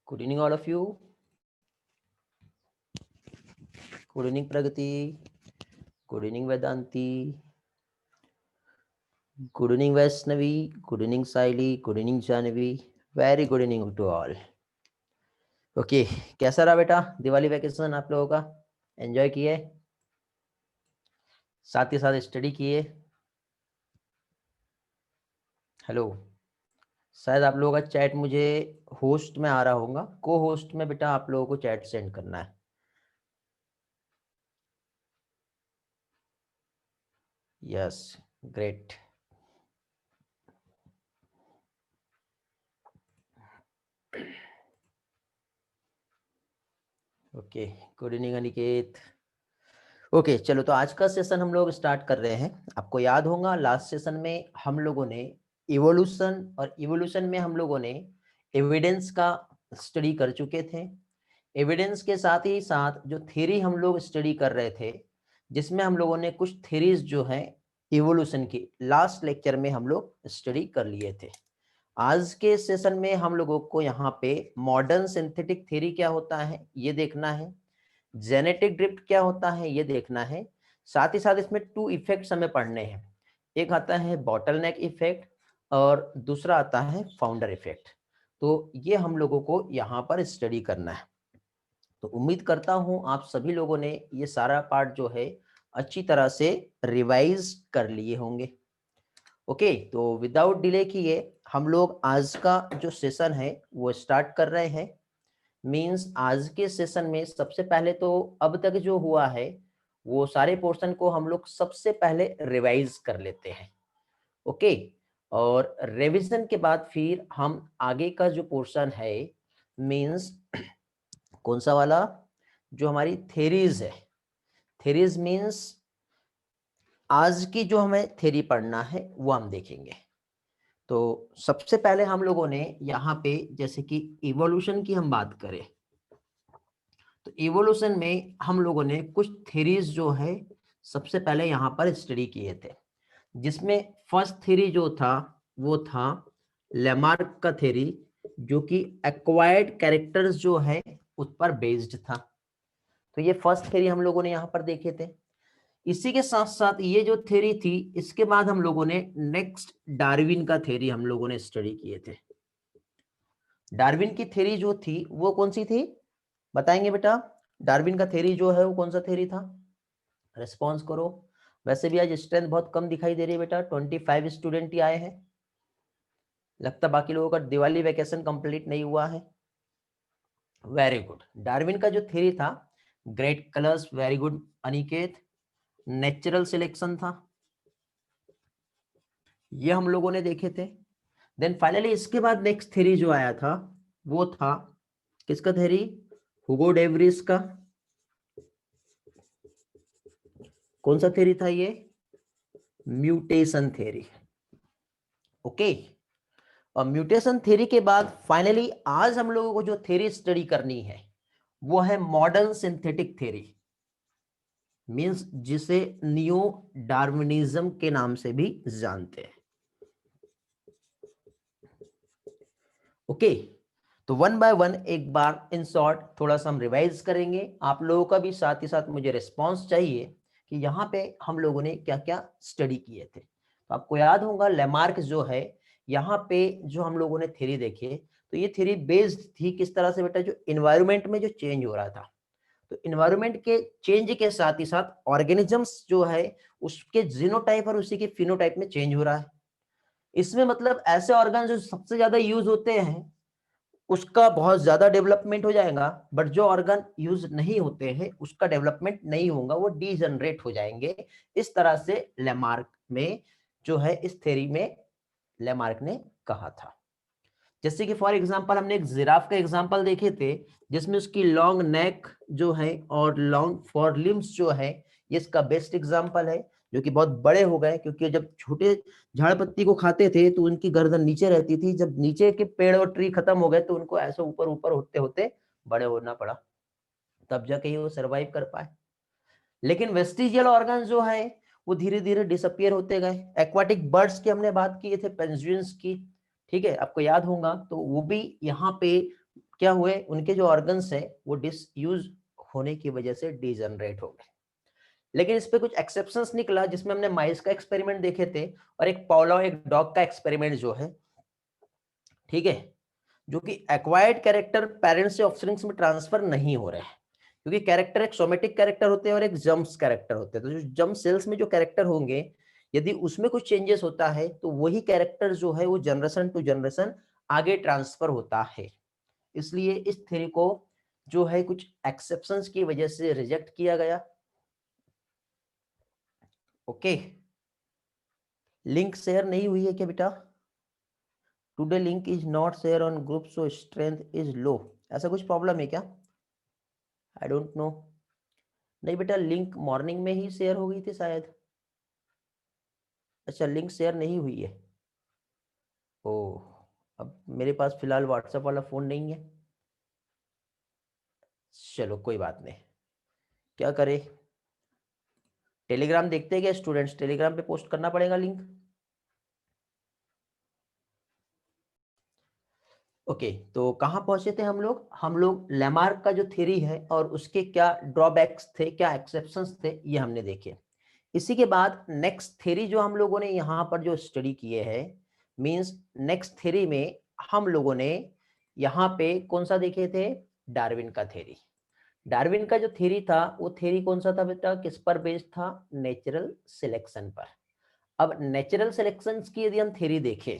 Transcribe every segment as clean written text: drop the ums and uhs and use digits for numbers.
Good evening, all of you. Good evening, Pragati. Good evening, Vedanti. Good evening, Vaishnavi. Good evening, Saili. Good evening, Jahnavi. Very good evening to all. Okay, कैसा रहा बेटा Diwali vacation आप लोगों का? Enjoy किए, साथ ही साथ study किए? हेलो, शायद आप लोगों का चैट मुझे होस्ट में आ रहा होगा, को होस्ट में बेटा आप लोगों को चैट सेंड करना है। Yes, great. Okay, good evening Aniket. Okay चलो, तो आज का सेशन हम लोग स्टार्ट कर रहे हैं। आपको याद होगा लास्ट सेशन में हम लोगों ने इवोल्यूशन, और इवोल्यूशन में हम लोगों ने एविडेंस का स्टडी कर चुके थे। एविडेंस के साथ ही साथ जो थ्योरी हम लोग स्टडी कर रहे थे, जिसमें हम लोगों ने कुछ थ्योरीज जो है इवोल्यूशन की लास्ट लेक्चर में हम लोग स्टडी कर लिए थे। आज के सेशन में हम लोगों को यहाँ पे मॉडर्न सिंथेटिक थ्योरी क्या होता है ये देखना है, जेनेटिक ड्रिफ्ट क्या होता है ये देखना है। साथ ही साथ इसमें 2 इफेक्ट्स हमें पढ़ने हैं। एक आता है बॉटलनेक इफेक्ट और दूसरा आता है फाउंडर इफेक्ट। तो ये हम लोगों को यहाँ पर स्टडी करना है। तो उम्मीद करता हूँ आप सभी लोगों ने ये सारा पार्ट जो है अच्छी तरह से रिवाइज कर लिए होंगे। ओके, तो विदाउट डिले किए हम लोग आज का जो सेशन है वो स्टार्ट कर रहे हैं। मींस आज के सेशन में सबसे पहले तो अब तक जो हुआ है वो सारे पोर्शन को हम लोग सबसे पहले रिवाइज कर लेते हैं। ओके, और रिवीजन के बाद फिर हम आगे का जो पोर्शन है, मींस कौन सा वाला, जो हमारी थेरीज है, थेरीज मींस आज की जो हमें थेरी पढ़ना है वो हम देखेंगे। तो सबसे पहले हम लोगों ने यहाँ पे जैसे कि इवोल्यूशन की हम बात करें, तो इवोल्यूशन में हम लोगों ने कुछ थ्योरीज जो है सबसे पहले यहाँ पर स्टडी किए थे, जिसमें फर्स्ट थ्योरी जो था वो था लेमार्क का थ्योरी, जो कि एक्वायर्ड कैरेक्टर्स जो है उस पर बेस्ड था। तो ये फर्स्ट थ्योरी हम लोगों ने यहाँ पर देखे थे। इसी के साथ साथ ये जो थ्योरी थी, इसके बाद हम लोगों ने नेक्स्ट डार्विन का थ्योरी हम लोगों ने स्टडी किए थे। डार्विन की थ्योरी जो थी वो कौन सी थी, बताएंगे बेटा? डार्विन का थ्योरी जो है वो कौन सा थ्योरी था? रिस्पॉन्स करो। वैसे भी आज स्ट्रेंथ बहुत कम दिखाई दे रही है बेटा, 25 स्टूडेंट ही आए हैं। लगता बाकी लोगों का दिवाली वैकेशन कंप्लीट नहीं हुआ है। Very good. डार्विन का जो थ्योरी था, great colours, very good Aniket. Natural selection था, ये हम लोगों ने देखे थे। देन फाइनली इसके बाद नेक्स्ट थ्योरी जो आया था वो था किसका थ्योरी? हुगो डेवरिस का। कौन सा थ्योरी था ये? Mutation theory. ओके, और म्यूटेशन थ्योरी के बाद फाइनली आज हम लोगों को जो थ्योरी स्टडी करनी है वो है मॉडर्न सिंथेटिक थ्योरी, मींस जिसे नियो डार्विनिज्म के नाम से भी जानते हैं। ओके, तो वन बाय वन एक बार इन शॉर्ट थोड़ा सा हम रिवाइज करेंगे। आप लोगों का भी साथ ही साथ मुझे रिस्पांस चाहिए कि यहाँ पे हम लोगों ने क्या क्या स्टडी किए थे। तो आपको याद होगा लेमार्क जो है, यहाँ पे जो हम लोगों ने थ्योरी देखे, तो ये थ्योरी बेस्ड थी किस तरह से बेटा, जो इन्वायरमेंट में जो चेंज हो रहा था, तो इन्वायरमेंट के चेंज के साथ ही साथ ऑर्गेनिजम्स जो है उसके जीनोटाइप और उसी के फिनोटाइप में चेंज हो रहा है। इसमें मतलब ऐसे ऑर्गन जो सबसे ज्यादा यूज होते हैं उसका बहुत ज्यादा डेवलपमेंट हो जाएगा, बट जो ऑर्गन यूज नहीं होते हैं उसका डेवलपमेंट नहीं होगा, वो डीजनरेट हो जाएंगे। इस तरह से लेमार्क में जो है, इस थ्योरी में लेमार्क ने कहा था। जैसे कि फॉर एग्जांपल हमने एक जिराफ का एग्जांपल देखे थे, जिसमें उसकी लॉन्ग नेक जो है और लॉन्ग फॉर लिम्स जो है, ये इसका बेस्ट एग्जांपल है, जो कि बहुत बड़े हो गए, क्योंकि जब छोटे झाड़ पत्ती को खाते थे तो उनकी गर्दन नीचे रहती थी, जब नीचे के पेड़ और ट्री खत्म हो गए तो उनको ऐसे ऊपर ऊपर होते होते बड़े होना पड़ा, तब जाके ये वो सर्वाइव कर पाए। लेकिन वेस्टिजियल ऑर्गन जो है वो धीरे धीरे डिसअपियर होते गए। एक्वाटिक बर्ड्स की हमने बात की थे, पेंगुइन्स की, ठीक है, आपको याद होगा, तो वो भी यहाँ पे क्या हुए, उनके जो ऑर्गन्स है वो डिसयूज होने की वजह से डीजनरेट हो गए। लेकिन इस पे कुछ एक्सेप्शंस निकला, जिसमें हमने माइस का एक्सपेरिमेंट देखे थे और एक पॉलो एक डॉग का एक्सपेरिमेंट जो है, ठीक है, जो कि एक्वायर्ड कैरेक्टर पेरेंट्स से ऑफस्प्रिंग्स में ट्रांसफर नहीं हो रहे हैं, क्योंकि कैरेक्टर एक सोमेटिक कैरेक्टर होते हैं और एक जम्स कैरेक्टर होते हैं। तो जो जम सेल्स में जो कैरेक्टर होंगे, यदि उसमें कुछ चेंजेस होता है तो वही कैरेक्टर जो है वो जनरेशन टू जनरेशन आगे ट्रांसफर होता है। इसलिए इस थ्योरी को जो है कुछ एक्सेप्शंस की वजह से रिजेक्ट किया गया। ओके, लिंक शेयर नहीं हुई है क्या बेटा? Today link is not share on group so strength is low, ऐसा कुछ प्रॉब्लम है क्या? I don't know. नहीं बेटा, लिंक मॉर्निंग में ही शेयर हो गई थी शायद। अच्छा, लिंक शेयर नहीं हुई है। ओह, अब मेरे पास फिलहाल व्हाट्सएप वाला फ़ोन नहीं है। चलो कोई बात नहीं, क्या करें। टेलीग्राम देखते हैं क्या स्टूडेंट्स? टेलीग्राम पे पोस्ट करना पड़ेगा लिंक। ओके, तो कहाँ पहुंचे थे हम लोग? हम लोग लैमार्क का जो थ्योरी है और उसके क्या ड्रॉबैक्स थे, क्या एक्सेप्शंस थे, ये हमने देखे। इसी के बाद नेक्स्ट थ्योरी जो हम लोगों ने यहाँ पर जो स्टडी किए हैं, मींस नेक्स्ट थ्योरी में हम लोगों ने यहाँ पे कौन सा देखे थे? डार्विन का थ्योरी। डार्विन का जो थ्योरी था वो थ्योरी कौन सा था बेटा? किस पर बेस्ड था? नेचुरल सिलेक्शन पर। अब नेचुरल सिलेक्शन की यदि हम थ्योरी देखें,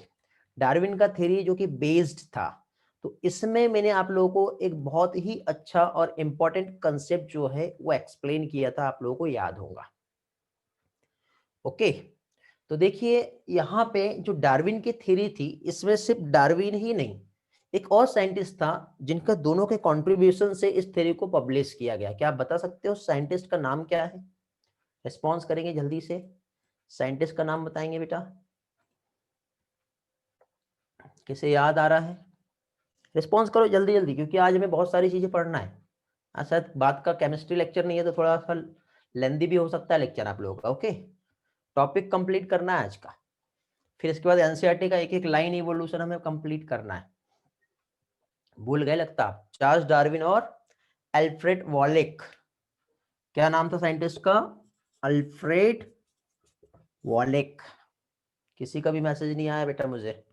डार्विन का थ्योरी जो कि बेस्ड था, तो इसमें मैंने आप लोगों को एक बहुत ही अच्छा और इंपॉर्टेंट कंसेप्ट जो है वो एक्सप्लेन किया था, आप लोगों को याद होगा। ओके, तो देखिए यहाँ पे जो डार्विन की थ्योरी थी, इसमें सिर्फ डार्विन ही नहीं, एक और साइंटिस्ट था जिनका दोनों के कंट्रीब्यूशन से इस थ्योरी को पब्लिश किया गया। क्या आप बता सकते हो साइंटिस्ट का नाम क्या है? रिस्पॉन्स करेंगे जल्दी से, साइंटिस्ट का नाम बताएंगे बेटा। किसे याद आ रहा है? रिस्पॉन्स करो जल्दी जल्दी, क्योंकि आज हमें बहुत सारी चीजें पढ़ना है। आज शायद बात का केमिस्ट्री लेक्चर नहीं है, तो थोड़ा सा लेंदी भी हो सकता है लेक्चर आप लोगों का। ओके, टॉपिक कंप्लीट करना है आज का, फिर इसके बाद एनसीईआरटी का एक एक लाइन इवोल्यूशन हमें कंप्लीट करना है। भूल गए लगता आप, चार्ल्स डार्विन और अल्फ्रेड वॉलेक। क्या नाम था साइंटिस्ट का? अल्फ्रेड वॉलेक। किसी का भी मैसेज नहीं आया बेटा मुझे।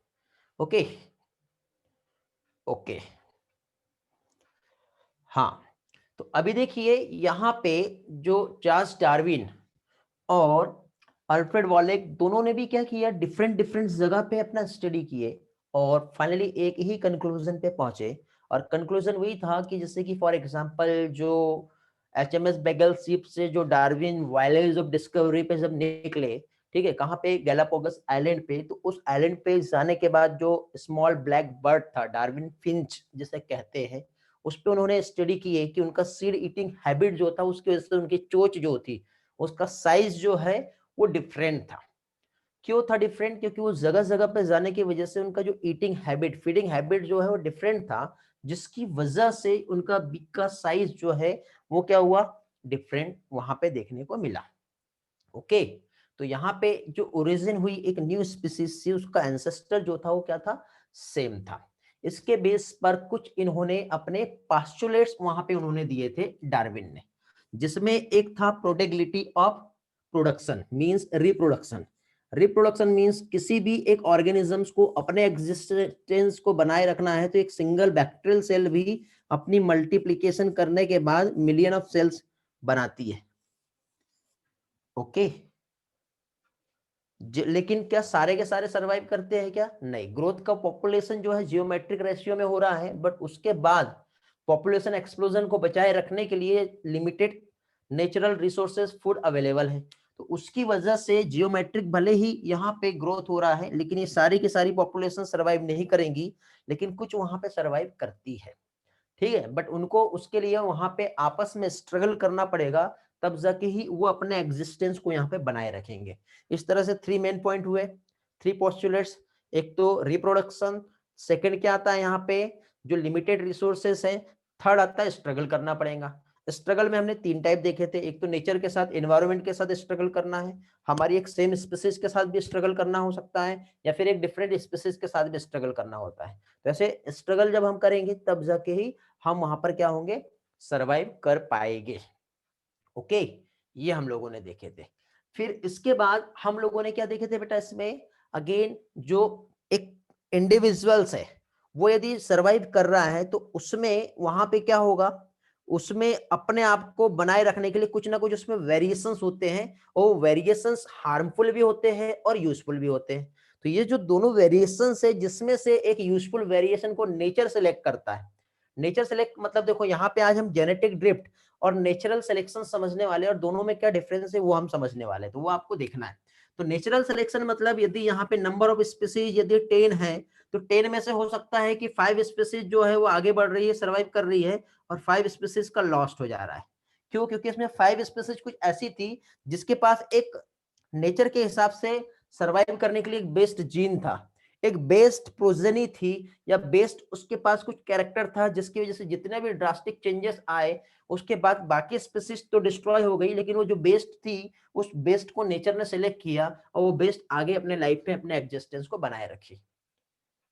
ओके ओके, हाँ, तो अभी देखिए यहाँ पे जो चार्ल्स डार्विन और अल्फ्रेड वॉलेक दोनों ने भी क्या किया, डिफरेंट डिफरेंट जगह पे अपना स्टडी किए और फाइनली एक ही कंक्लूजन पे पहुंचे। और कंक्लूजन वही था कि जैसे कि फॉर एग्जांपल जो एचएमएस बेगल शिप से जो डार्विन वॉयेज ऑफ डिस्कवरी पे जब निकले, ठीक है, कहाँ पे? गैलापागोस आइलैंड पे। तो उस आइलैंड पे जाने के बाद जो स्मॉल ब्लैक बर्ड था, डार्विन फिंच जिसे कहते हैं, उस पे उन्होंने स्टडी की है कि उनका सीड ईटिंग हैबिट जो था, उसकी वजह से उनकी चोंच जो थी उसका साइज जो है वो डिफरेंट था। क्यों था डिफरेंट? क्योंकि वो जगह जगह पे जाने की वजह से उनका जो ईटिंग हैबिट, फीडिंग हैबिट जो है वो डिफरेंट था, जिसकी वजह से उनका बीक का साइज जो है वो क्या हुआ? डिफरेंट वहां पे देखने को मिला। ओके, तो यहाँ पे जो ओरिजिन हुई एक न्यू स्पीसीज से, उसका एंसेस्टर जो था वो क्या था? सेम था। इसके बेस पर कुछ इन्होंने अपने पास्चुलेट्स वहां पे उन्होंने दिए थे डार्विन ने, जिसमें एक था probability of production, means reproduction. Reproduction means किसी भी एक ऑर्गेनिजम्स को अपने एग्जिस्टेंस को बनाए रखना है, तो एक सिंगल बैक्टीरियल सेल भी अपनी मल्टीप्लिकेशन करने के बाद मिलियन ऑफ सेल्स बनाती है। ओके, लेकिन क्या सारे के सारे सरवाइव करते हैं क्या? नहीं। ग्रोथ का पॉपुलेशन जो है जियोमेट्रिक रेशियो में हो रहा है, बट उसके बाद पॉपुलेशन एक्सप्लोजन को बचाए रखने के लिए limited natural resources food available है, तो उसकी वजह से जियोमेट्रिक भले ही यहाँ पे ग्रोथ हो रहा है, लेकिन ये सारी की सारी पॉपुलेशन सरवाइव नहीं करेंगी, लेकिन कुछ वहां पे सरवाइव करती है, ठीक है, बट उनको उसके लिए वहां पे आपस में स्ट्रगल करना पड़ेगा, तब जाके ही वो अपने एग्जिस्टेंस को यहाँ पे बनाए रखेंगे। इस तरह से 3 मेन पॉइंट हुए, 3 पोस्टुलेट्स। एक तो रिप्रोडक्शन, सेकंड क्या आता है यहाँ पे? जो लिमिटेड रिसोर्सेस है, थर्ड आता है स्ट्रगल करना पड़ेगा। स्ट्रगल में हमने 3 टाइप देखे थे, एक तो नेचर के साथ, एनवायरनमेंट के साथ स्ट्रगल करना है, हमारी एक सेम स्पीसीज के साथ भी स्ट्रगल करना हो सकता है, या फिर एक डिफरेंट स्पीसीज के साथ भी स्ट्रगल करना होता है। तो ऐसे स्ट्रगल जब हम करेंगे तब जाके ही हम वहां पर क्या होंगे, सर्वाइव कर पाएंगे। ओके, ये हम लोगों ने देखे थे। फिर इसके बाद हम लोगों ने क्या देखे थे बेटा, इसमें अगेन जो एक इंडिविजुअल्स है वो यदि सरवाइव कर रहा है तो उसमें वहां पे क्या होगा, उसमें अपने आप को बनाए रखने के लिए कुछ ना कुछ उसमें वेरिएशंस होते हैं, और वेरिएशंस हार्मफुल भी होते हैं और यूजफुल भी होते हैं। तो ये जो दोनों वेरिएशंस है, जिसमें से एक यूजफुल वेरिएशन को नेचर सेलेक्ट करता है। नेचर सेलेक्ट मतलब देखो यहाँ पे आज हम जेनेटिक ड्रिफ्ट और नेचुरल सिलेक्शन समझने वाले, और दोनों में क्या डिफरेंस है वो हम समझने वाले, तो वो आपको देखना है। तो नेचुरल सिलेक्शन मतलब यदि यहाँ पे नंबर ऑफ स्पीसीज यदि 10 है, तो 10 में से हो सकता है कि 5 स्पीसीज जो है वो आगे बढ़ रही है, सर्वाइव कर रही है, और 5 स्पीसीज का लॉस्ट हो जा रहा है। क्यों? क्योंकि इसमें 5 स्पीसीज कुछ ऐसी थी जिसके पास एक नेचर के हिसाब से सर्वाइव करने के लिए एक बेस्ट जीन था, एक बेस्ट प्रोजेनी थी, या बेस्ट उसके पास कुछ कैरेक्टर था, जिसकी वजह से जितने भी ड्रास्टिक चेंजेस आए उसके बाद बाकी स्पीसीज तो डिस्ट्रॉय हो गई, लेकिन वो जो बेस्ट थी उस बेस्ट को नेचर ने सिलेक्ट किया, और वो बेस्ट आगे अपने लाइफ में अपने एग्जिस्टेंस को बनाए रखी।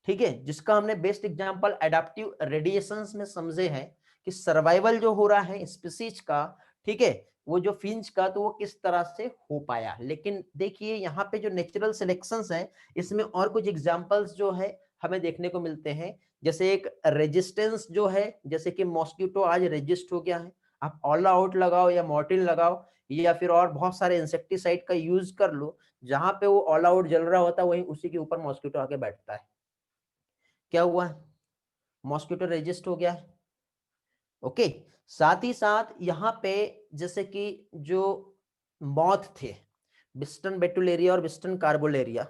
ठीक है, जिसका हमने बेस्ट एग्जांपल एडाप्टिव रेडिएशंस में समझे हैं कि सर्वाइवल जो हो रहा है स्पीसीज का, ठीक है, वो जो फिंच का, तो वो किस तरह से हो पाया। लेकिन देखिए यहाँ पे जो नेचुरल सिलेक्शंस है, इसमें और कुछ एग्जांपल्स जो है हमें देखने को मिलते हैं, जैसे एक रेजिस्टेंस जो है, जैसे कि मॉस्किटो आज रेजिस्ट हो गया है, आप ऑल आउट लगाओ या मॉर्टिन लगाओ, या फिर और बहुत सारे इंसेक्टिसाइड का यूज कर लो, जहां पे वो ऑल आउट जल रहा होता है वहीं उसी के ऊपर मॉस्किटो आके बैठता है। क्या हुआ है, मॉस्किटो रेजिस्ट हो गया है। ओके, साथ ही साथ यहाँ पे जैसे कि जो मॉथ थे, बिस्टन बेटुलेरिया और बिस्टन कार्बोलेरिया,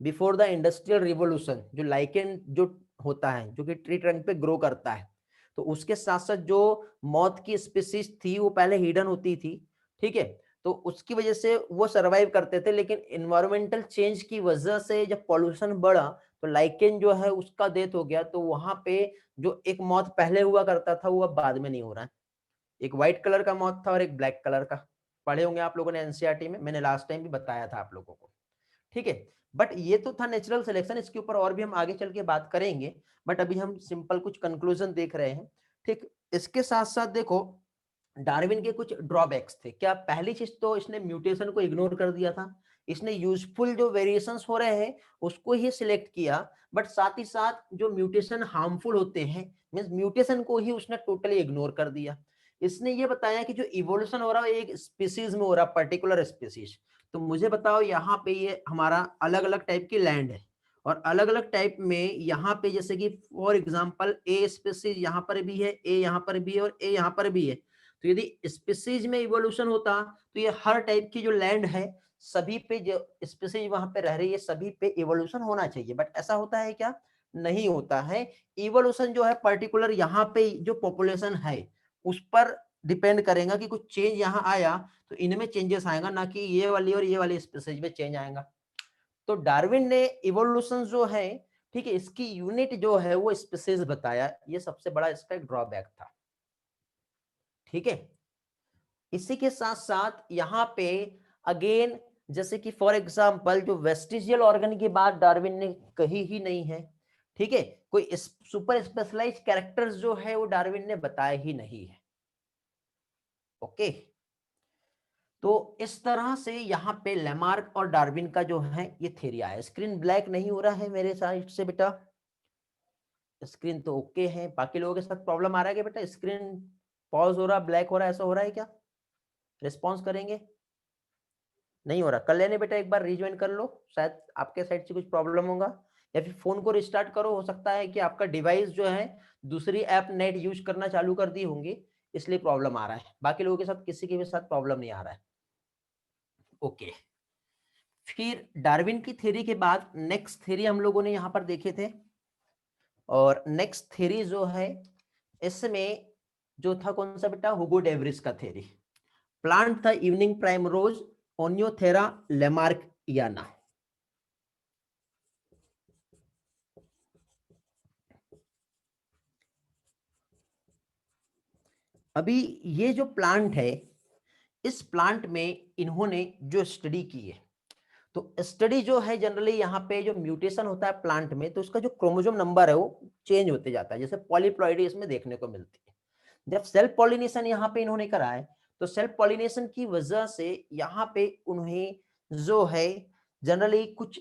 बिफोर द इंडस्ट्रियल रिवोल्यूशन, जो लाइकेन जो होता है जो कि ट्री ट्रंक पे ग्रो करता है, तो उसके साथ साथ जो मॉथ की स्पीसीज थी वो पहले हिडन होती थी। ठीक है, तो उसकी वजह से वो सरवाइव करते थे, लेकिन इन्वायरमेंटल चेंज की वजह से जब पॉल्यूशन बढ़ा तो लाइकेन जो है उसका डेथ हो गया, तो वहां पे जो एक मॉथ पहले हुआ करता था वो अब बाद में नहीं हो रहा है। एक व्हाइट कलर का मॉथ था और एक ब्लैक कलर का, पढ़े होंगे आप लोगों ने एनसीईआरटी में, मैंने लास्ट टाइम भी बताया था आप लोगों को। ठीक है, बट ये तो था नेचुरल सिलेक्शन, इसके ऊपर और भी हम आगे चल के बात करेंगे, बट अभी हम सिंपल कुछ कंक्लूजन देख रहे हैं। ठीक, इसके साथ साथ देखो डार्विन के कुछ ड्रॉबैक्स थे। क्या? पहली चीज तो इसने म्यूटेशन को इग्नोर कर दिया था, इसने यूजफुल जो वेरिएशंस हो रहे हैं उसको ही सिलेक्ट किया, बट साथ ही साथ जो म्यूटेशन हार्मफुल होते हैं मींस म्यूटेशन को ही उसने टोटली इग्नोर कर दिया। इसने ये बताया कि जो इवोल्यूशन हो रहा है एक स्पीसीज में हो रहा है, पर्टिकुलर स्पीसीज। तो मुझे बताओ यहाँ पे ये हमारा अलग अलग टाइप की लैंड है, और अलग अलग टाइप में यहाँ पे जैसे कि फॉर एग्जांपल ए स्पीसीज यहाँ पर भी है, ए यहाँ पर भी है, और ए यहाँ पर भी है। तो यदि स्पीसीज में इवोल्यूशन होता तो ये हर टाइप की जो लैंड है सभी पे जो स्पीसीज वहां पे रह रही है सभी पे इवोल्यूशन होना चाहिए, बट ऐसा होता है क्या? नहीं होता है। इवोल्यूशन जो है पर्टिकुलर यहाँ पे जो पॉपुलेशन है उस पर डिपेंड करेगा कि कुछ चेंज यहाँ आया तो इनमें चेंजेस आएगा, ना कि ये वाली और ये वाली स्पीसीज में चेंज आएगा। तो डार्विन ने इवोल्यूशन जो है, ठीक है, इसकी यूनिट जो है वो स्पीसीज बताया, ये सबसे बड़ा इसका एक ड्रॉबैक था। ठीक है, इसी के साथ साथ यहाँ पे अगेन जैसे कि फॉर एग्जांपल जो वेस्टिजियल ऑर्गन की बात डार्विन ने कही ही नहीं है। ठीक है, कोई सुपर स्पेशलाइज कैरेक्टर्स जो है वो डार्विन ने बताया ही नहीं है। ओके, तो इस तरह से यहाँ पे लेमार्क और डार्विन का जो है ये थ्योरी आया। स्क्रीन ब्लैक नहीं हो रहा है मेरे साइड से बेटा? स्क्रीन तो ओके है, बाकी लोगों के साथ प्रॉब्लम आ रहा है क्या बेटा? स्क्रीन पॉज हो रहा, ब्लैक हो रहा, ऐसा हो रहा है क्या? रिस्पॉन्स करेंगे? नहीं हो रहा, कर लेने बेटा, एक बार रिज्वाइन कर लो, शायद आपके साइड से कुछ प्रॉब्लम होगा, या फिर फोन को रिस्टार्ट करो, हो सकता है कि आपका डिवाइस जो है दूसरी ऐप नेट यूज करना चालू कर दी होंगी, इसलिए प्रॉब्लम आ रहा है। बाकी लोगों के साथ किसी के भी साथ प्रॉब्लम नहीं आ रहा है। ओके, फिर डार्विन की थ्योरी के बाद नेक्स्ट थ्योरी हम लोगों ने यहाँ पर देखे थे, और नेक्स्ट थ्योरी जो है इसमें जो था कौन सा बेटा? हुगो डेवरिस का थ्योरी। प्लांट था इवनिंग प्राइम रोज, ओनियोथेरा लेमार्कियाना। अभी ये जो प्लांट है, इस प्लांट में इन्होंने जो स्टडी की है, तो स्टडी जो है जनरली यहाँ पे जो म्यूटेशन होता है प्लांट में, तो उसका जो क्रोमोसोम नंबर है वो चेंज होते जाता है, जैसे पॉलीप्लॉइडी इसमें देखने को मिलती है। जब सेल्फ पॉलिनेशन यहाँ पे इन्होंने करा है, तो सेल्फ पॉलिनेशन की वजह से यहाँ पे उन्हें जो है जनरली कुछ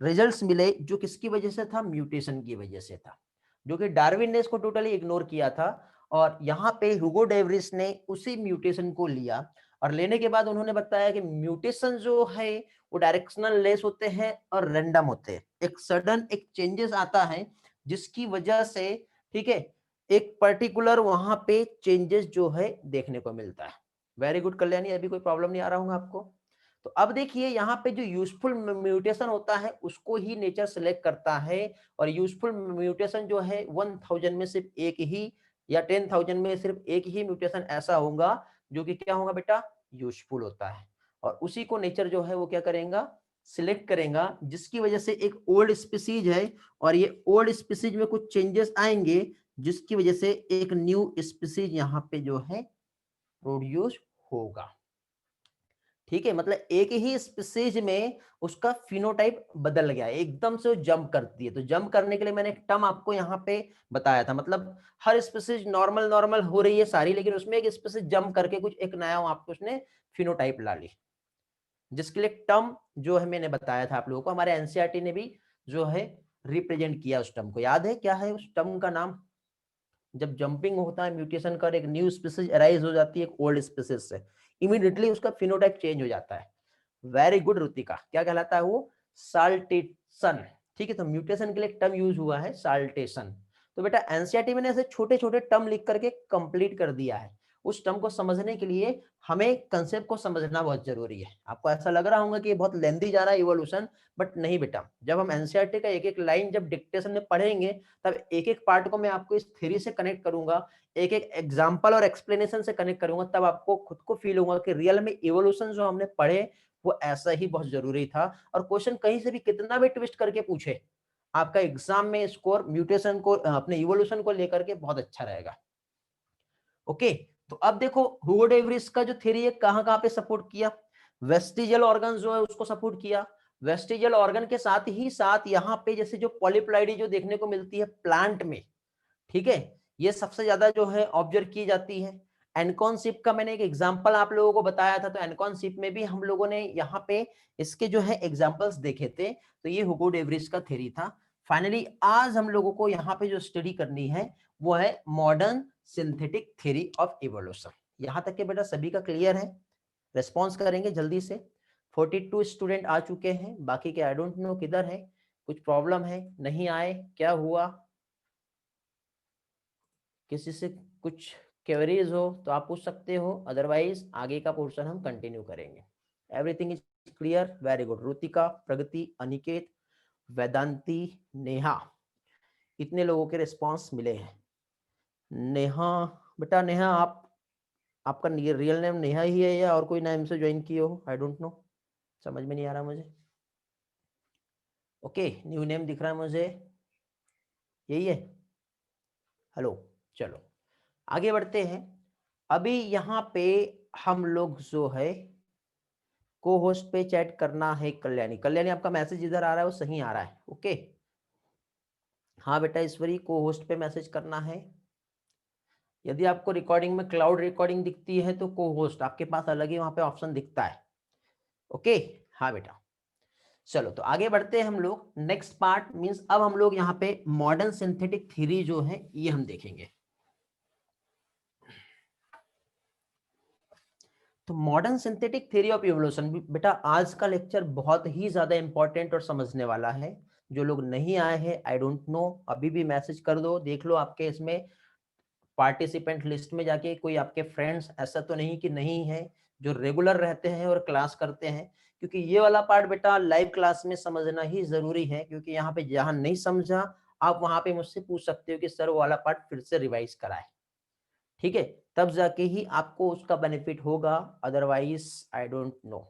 रिजल्ट्स मिले, जो किसकी वजह से था, म्यूटेशन की वजह से था, जो कि डार्विन ने इसको टोटली इग्नोर किया था। और यहाँ पे ह्यूगो डेवरिस ने उसी म्यूटेशन को लिया, और लेने के बाद उन्होंने बताया कि म्यूटेशन जो है वो डायरेक्शनल लेस होते हैं और रैंडम होते हैं, एक सडन एक चेंजेस आता है जिसकी वजह से, ठीक है, एक पर्टिकुलर वहां पे चेंजेस जो है देखने को मिलता है। वेरी गुड कल्याणी, अभी कोई प्रॉब्लम नहीं आ रहा होगा आपको। तो अब देखिए यहाँ पे जो यूजफुल म्यूटेशन होता है उसको ही नेचर सिलेक्ट करता है, और यूजफुल म्यूटेशन जो है 1000 में सिर्फ एक ही, या 10,000 में सिर्फ एक ही म्यूटेशन ऐसा होगा जो कि क्या होगा बेटा, यूजफुल होता है, और उसी को नेचर जो है वो क्या करेगा, सिलेक्ट करेगा, जिसकी वजह से एक ओल्ड स्पीसीज है और ये ओल्ड स्पीसीज में कुछ चेंजेस आएंगे, जिसकी वजह से एक न्यू स्पीसीज यहाँ पे जो है प्रोड्यूस होगा। ठीक है, मतलब एक ही स्पीसीज में उसका फिनोटाइप बदल गया, एकदम से वो जंप करती है। तो जंप करने के लिए मैंने एक टर्म आपको यहाँ पे बताया था, मतलब हर स्पीसीज नॉर्मल नॉर्मल हो रही है सारी, लेकिन उसमें एक स्पीसीज जंप करके कुछ एक नया आपको उसने फिनोटाइप ला ली, जिसके लिए टर्म जो है मैंने बताया था आप लोगों को, हमारे एनसीईआरटी ने भी जो है रिप्रेजेंट किया उस टर्म को। याद है क्या है उस टर्म का नाम? जब जंपिंग होता है म्यूटेशन का, एक न्यू स्पीसीज अराइज हो जाती है एक ओल्ड स्पीसीज से, इमीडिएटली उसका फिनोटाइप चेंज हो जाता है। वेरी गुड रुतिका, क्या कहलाता है वो? साल्टेशन। ठीक है, तो म्यूटेशन के लिए एक टर्म यूज हुआ है साल्टेशन। तो बेटा एनसीईआरटी में ऐसे छोटे छोटे टर्म लिख करके कंप्लीट कर दिया है। उस टर्म को समझने के लिए हमें कंसेप्ट को समझना बहुत जरूरी है। आपको ऐसा लग रहा होगा कि ये बहुत लेंथी जा रहा है इवोल्यूशन, बट नहीं बेटा, जब हम एनसीईआरटी का एक एक लाइन जब डिक्टेशन में पढ़ेंगे, तब एक एक पार्ट को मैं आपको इस थ्योरी से कनेक्ट करूंगा, एक एक एग्जांपल और एक्सप्लेनेशन से कनेक्ट करूंगा, तब आपको खुद को फील होगा कि रियल में इवोल्यूशन जो हमने पढ़े वो ऐसा ही बहुत जरूरी था। और क्वेश्चन कहीं से भी कितना भी ट्विस्ट करके पूछे, आपका एग्जाम में स्कोर म्यूटेशन को अपने इवोल्यूशन को लेकर के बहुत अच्छा रहेगा। ओके, तो अब देखो ह्यूगो डेवरिस का जो थ्योरी है कहां कहां पे सपोर्ट किया, वेस्टिजियल ऑर्गन जो है उसको सपोर्ट किया। वेस्टिजियल ऑर्गन के साथ ही साथ यहाँ पे जैसे जो पॉलीप्लाइडी जो देखने को मिलती है प्लांट में, ठीक है, ये सबसे ज्यादा जो है ऑब्जर्व की जाती है। एनकॉनशिप का मैंने एक एग्जांपल आप लोगों को बताया था, तो एनकॉनशिप में भी हम लोगों ने यहाँ पे इसके जो है एग्जांपल्स देखे थे। तो ये ह्यूगो डेवरिस का थ्योरी था। फाइनली आज हम लोगों को यहाँ पे जो स्टडी करनी है वो है modern synthetic theory of evolution. यहाँ तक के बेटा सभी का क्लियर है? रेस्पॉन्स करेंगे जल्दी से। 42 स्टूडेंट आ चुके हैं, बाकी के आई डोंट नो किधर है, कुछ प्रॉब्लम है, नहीं आए, क्या हुआ, किसी से कुछ क्वेरीज हो तो आप पूछ सकते हो, अदरवाइज आगे का पोर्शन हम कंटिन्यू करेंगे। Everything is clear? Very good. Rutika, Pragati, Aniket, Vedanti, Neha, इतने लोगों के रिस्पांस मिले हैं। नेहा, बेटा नेहा आप, आपका रियल नेम नेहा ही है या और कोई नाम से ज्वाइन किए हो? आई डोंट नो, समझ में नहीं आ रहा मुझे। ओके, न्यू नेम दिख रहा है मुझे, यही है। हेलो, चलो आगे बढ़ते हैं। अभी यहाँ पे हम लोग जो है को होस्ट पे चैट करना है। कल्याणी, कल्याणी आपका मैसेज इधर आ रहा है वो सही आ रहा है? ओके, हाँ बेटा ईश्वरी, को होस्ट पे मैसेज करना है। यदि आपको रिकॉर्डिंग में क्लाउड रिकॉर्डिंग दिखती है तो को होस्ट आपके पास अलग ही वहां पे ऑप्शन दिखता है। ओके, हाँ बेटा, चलो तो आगे बढ़ते हैं हम लोग। नेक्स्ट पार्ट मींस अब हम लोग यहाँ पे मॉडर्न सिंथेटिक थ्योरी जो है ये हम देखेंगे। तो modern synthetic theory of evolution, बेटा आज का लेक्चर बहुत ही ज्यादा इंपॉर्टेंट और समझने वाला है। जो लोग नहीं आए हैं आई डोंट नो, अभी भी मैसेज कर दो, देख लो आपके इसमें पार्टिसिपेंट लिस्ट में जाके कोई आपके फ्रेंड्स ऐसा तो नहीं कि नहीं है जो रेगुलर रहते हैं और क्लास करते हैं, क्योंकि ये वाला पार्ट बेटा लाइव क्लास में समझना ही जरूरी है। क्योंकि यहाँ पे जहां नहीं समझा आप वहां पे मुझसे पूछ सकते हो कि सर वो वाला पार्ट फिर से रिवाइज कराए, ठीक है, तब जाके ही आपको उसका बेनिफिट होगा, अदरवाइज आई डोंट नो।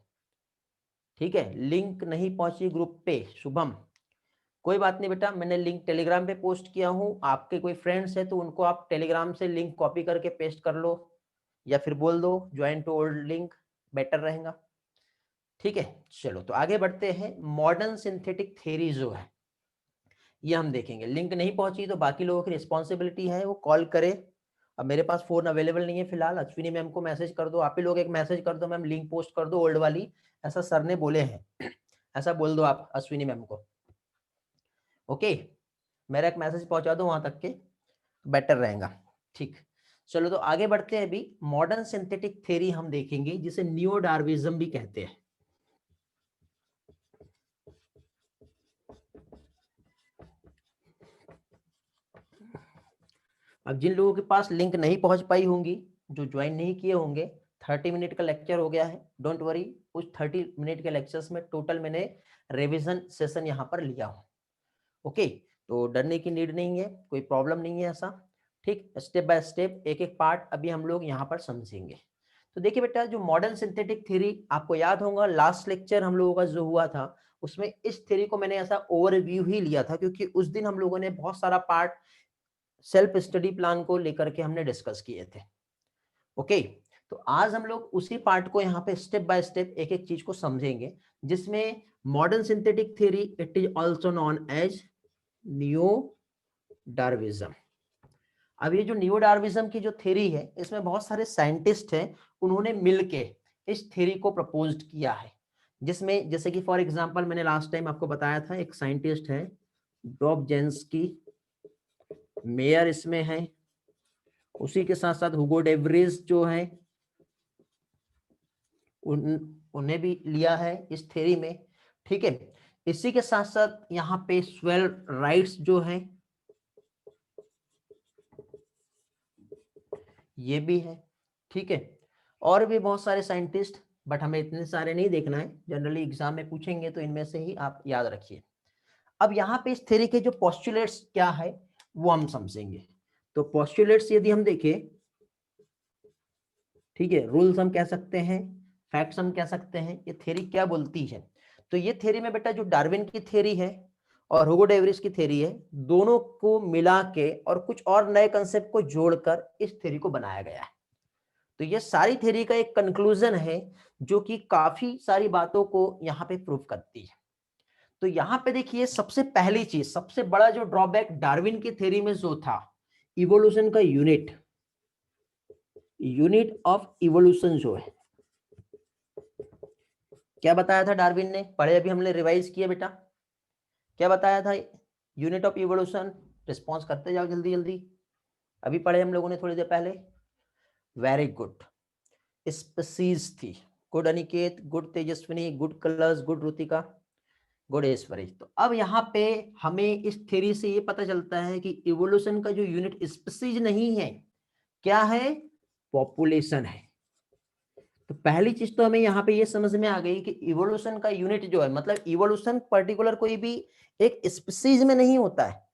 ठीक है, लिंक नहीं पहुंची ग्रुप पे, शुभम, कोई बात नहीं बेटा, मैंने लिंक टेलीग्राम पे पोस्ट किया हूँ, आपके कोई फ्रेंड्स है तो उनको आप टेलीग्राम से लिंक कॉपी करके पेस्ट कर लो, या फिर बोल दो join to old link, better रहेगा। ठीक है, चलो तो आगे बढ़ते हैं। मॉडर्न सिंथेटिक थ्योरी जो है ये हम देखेंगे। लिंक नहीं पहुंची तो बाकी लोगों की रिस्पॉन्सिबिलिटी है, वो कॉल करे। अब मेरे पास फोन अवेलेबल नहीं है फिलहाल, अश्विनी मैम को मैसेज कर दो, आप ही लोग एक मैसेज कर दो, मैम लिंक पोस्ट कर दो ओल्ड वाली, ऐसा सर ने बोले हैं ऐसा बोल दो आप अश्विनी मैम को। ओके, मेरा एक मैसेज पहुंचा दो वहां तक के, बेटर रहेगा। ठीक, चलो तो आगे बढ़ते हैं। अभी मॉडर्न सिंथेटिक थ्योरी हम देखेंगे, जिसे नियो डार्विज्म भी कहते हैं। अब जिन लोगों के पास लिंक नहीं पहुंच पाई होंगी, जो ज्वाइन नहीं किए होंगे, 30 मिनट का लेक्चर हो गया है, डोंट वरी। उस 30 मिनट के लेक्चर्स में टोटल मैंने रिवीजन सेशन यहाँ पर लिया हूँ। ओके, तो डरने की नीड नहीं है, कोई प्रॉब्लम नहीं है ऐसा। ठीक, स्टेप बाय स्टेप एक एक पार्ट अभी हम लोग यहाँ पर समझेंगे। तो देखिए बेटा, जो मॉडर्न सिंथेटिक थ्योरी, आपको याद होगा लास्ट लेक्चर हम लोगों का जो हुआ था, उसमें इस थ्योरी को मैंने ऐसा ओवरव्यू ही लिया था, क्योंकि उस दिन हम लोगों ने बहुत सारा पार्ट सेल्फ स्टडी प्लान को लेकर के हमने डिस्कस किए थे। ओके, तो आज हम लोग उसी पार्ट को यहाँ पे स्टेप बाय स्टेप एक एक चीज को समझेंगे, जिसमें modern synthetic theory, it is also known as neo Darwinism. अब ये जो नियो डार्विज्म की जो थ्योरी है, इसमें बहुत सारे साइंटिस्ट हैं, उन्होंने मिलके इस थ्योरी को प्रपोज्ड किया है। जिसमें जैसे कि फॉर एग्जांपल मैंने लास्ट टाइम आपको बताया था, एक साइंटिस्ट है डॉबझांस्की, मेयर इसमें है, उसी के साथ साथ हुगो डे व्रीज जो है उन्हें भी लिया है इस थ्योरी में। ठीक है, इसी के साथ साथ यहाँ पे स्वेल राइट्स जो है ये भी है। ठीक है, और भी बहुत सारे साइंटिस्ट, बट हमें इतने सारे नहीं देखना है, जनरली एग्जाम में पूछेंगे तो इनमें से ही आप याद रखिए। अब यहाँ पे इस थ्योरी के जो पोस्टुलेट्स क्या है वो हम समझेंगे। तो पोस्टुलेट्स यदि हम देखें, ठीक है, रूल्स हम कह सकते हैं, फैक्ट्स हम कह सकते हैं, ये थ्योरी क्या बोलती है। तो ये थ्योरी में बेटा जो डार्विन की थ्योरी है और हुगो डे व्रीज की थ्योरी है, दोनों को मिला के और कुछ और नए कंसेप्ट को जोड़कर इस थ्योरी को बनाया गया है। तो ये सारी थ्योरी का एक कंक्लूजन है, जो कि काफी सारी बातों को यहाँ पे प्रूव करती है। तो यहाँ पे देखिए, सबसे पहली चीज, सबसे बड़ा जो ड्रॉबैक डार्विन की थ्योरी में जो था, इवोल्यूशन का यूनिट ऑफ इवोल्यूशन जो है, क्या बताया था डार्विन ने, पढ़े अभी हमने रिवाइज किया बेटा, क्या बताया था यूनिट ऑफ इवोल्यूशन, रिस्पॉन्स करते जाओ जल्दी जल्दी, अभी पढ़े हम लोगों ने थोड़ी देर पहले। वेरी गुड, स्पीसीज थी। Good Aniket, good Tejaswini, good कलर्स, गुड रुतिका, गुड ऐश्वरी। तो अब यहाँ पे हमें इस थ्योरी से ये पता चलता है कि इवोल्यूशन का जो यूनिट स्पीसीज नहीं है, क्या है, पॉपुलेशन है। तो पहली चीज तो हमें यहाँ पे ये समझ में आ गई कि इवोल्यूशन का यूनिट जो है, मतलब इवोल्यूशन पर्टिकुलर कोई भी एक स्पीसीज में नहीं होता है,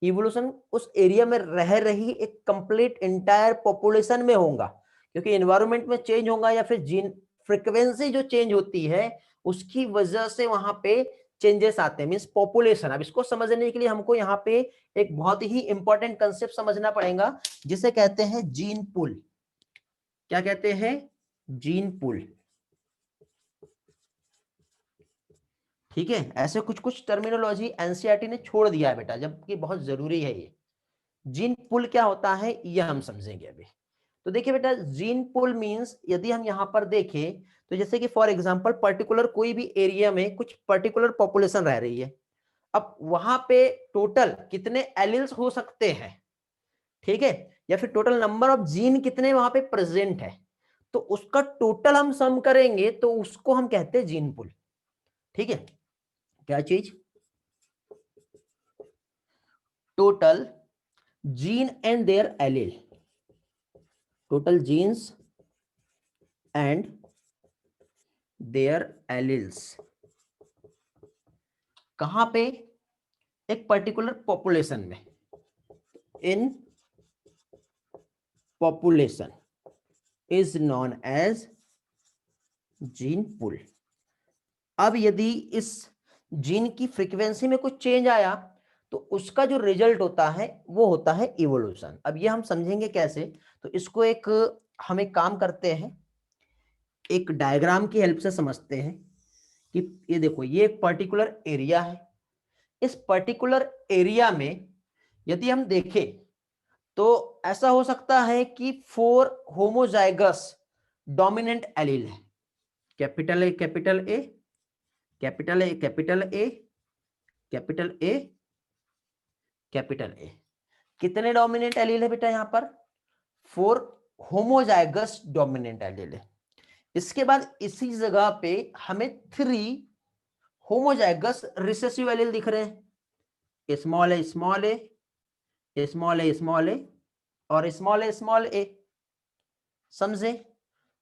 इवोल्यूशन उस एरिया में रह रही एक कंप्लीट इंटायर पॉपुलेशन में होगा, क्योंकि एनवायरनमेंट में चेंज होगा या फिर जीन फ्रीक्वेंसी जो चेंज होती है उसकी वजह से वहां पे चेंजेस आते हैं, मींस पॉपुलेशन। अब इसको समझने के लिए हमको यहाँ पे एक बहुत ही इंपॉर्टेंट कंसेप्ट समझना पड़ेगा, जिसे कहते हैं जीन पूल। क्या कहते हैं, जीन पूल। ठीक है, ऐसे कुछ कुछ टर्मिनोलॉजी एनसीईआरटी ने छोड़ दिया है बेटा, जबकि बहुत जरूरी है ये। जीन पुल क्या होता है ये हम समझेंगे अभी। तो देखिए बेटा, जीन पुल मींस, यदि हम यहाँ पर देखें तो जैसे कि फॉर एग्जांपल पर्टिकुलर कोई भी एरिया में कुछ पर्टिकुलर पॉपुलेशन रह रही है, अब वहां पे टोटल कितने एलिल्स हो सकते हैं, ठीक है, या फिर टोटल नंबर ऑफ जीन कितने वहां पे प्रेजेंट है, तो उसका टोटल हम सम करेंगे तो उसको हम कहते हैं जीन पुल। ठीक है, क्या चीज, total gene and their allele, total genes and their alleles, कहां पे, एक पर्टिकुलर पॉपुलेशन में, in population is known as gene pool. अब यदि इस जीन की फ्रीक्वेंसी में कुछ चेंज आया तो उसका जो रिजल्ट होता है वो होता है इवोल्यूशन। अब ये हम समझेंगे कैसे, तो इसको एक हम एक काम करते हैं, एक डायग्राम की हेल्प से समझते हैं कि ये देखो, ये एक पर्टिकुलर एरिया है। इस पर्टिकुलर एरिया में यदि हम देखें तो ऐसा हो सकता है कि 4 होमोजाइगस डोमिनेंट एलील है। Capital A, capital A, capital A, capital A, capital A, capital A. कितने डोमिनेंट एलील है बेटा यहाँ पर? 4 होमोजाइगस डोमिनेंट एलील है। इसके बाद इसी जगह पे हमें 3 होमोजाइगस रिसेसिव एलील दिख रहे हैं, स्मॉल ए, स्मॉल ए, स्मॉल ए, स्मॉल ए और स्मॉल ए, स्मॉल ए। समझे?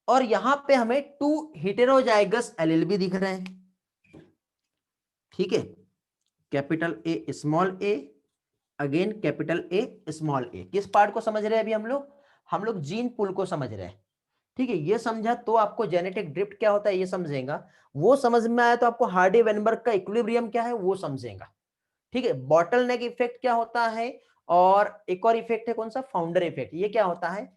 और यहां पे हमें 2 हेटेरोजाइगस एलील भी दिख रहे हैं। ठीक है, capital A, small A, again capital A, small A. किस पार्ट को समझ रहे हैं अभी हम लोग जीन पूल को समझ रहे हैं। ठीक है, ये समझा तो आपको जेनेटिक ड्रिफ्ट क्या होता है ये समझेगा। वो समझ में आया तो आपको हार्डी वेनबर्ग का इक्विलिब्रियम क्या है वो समझेगा। ठीक है, बॉटल नेक इफेक्ट क्या होता है, और एक और इफेक्ट है कौन सा, फाउंडर इफेक्ट। ये क्या होता है,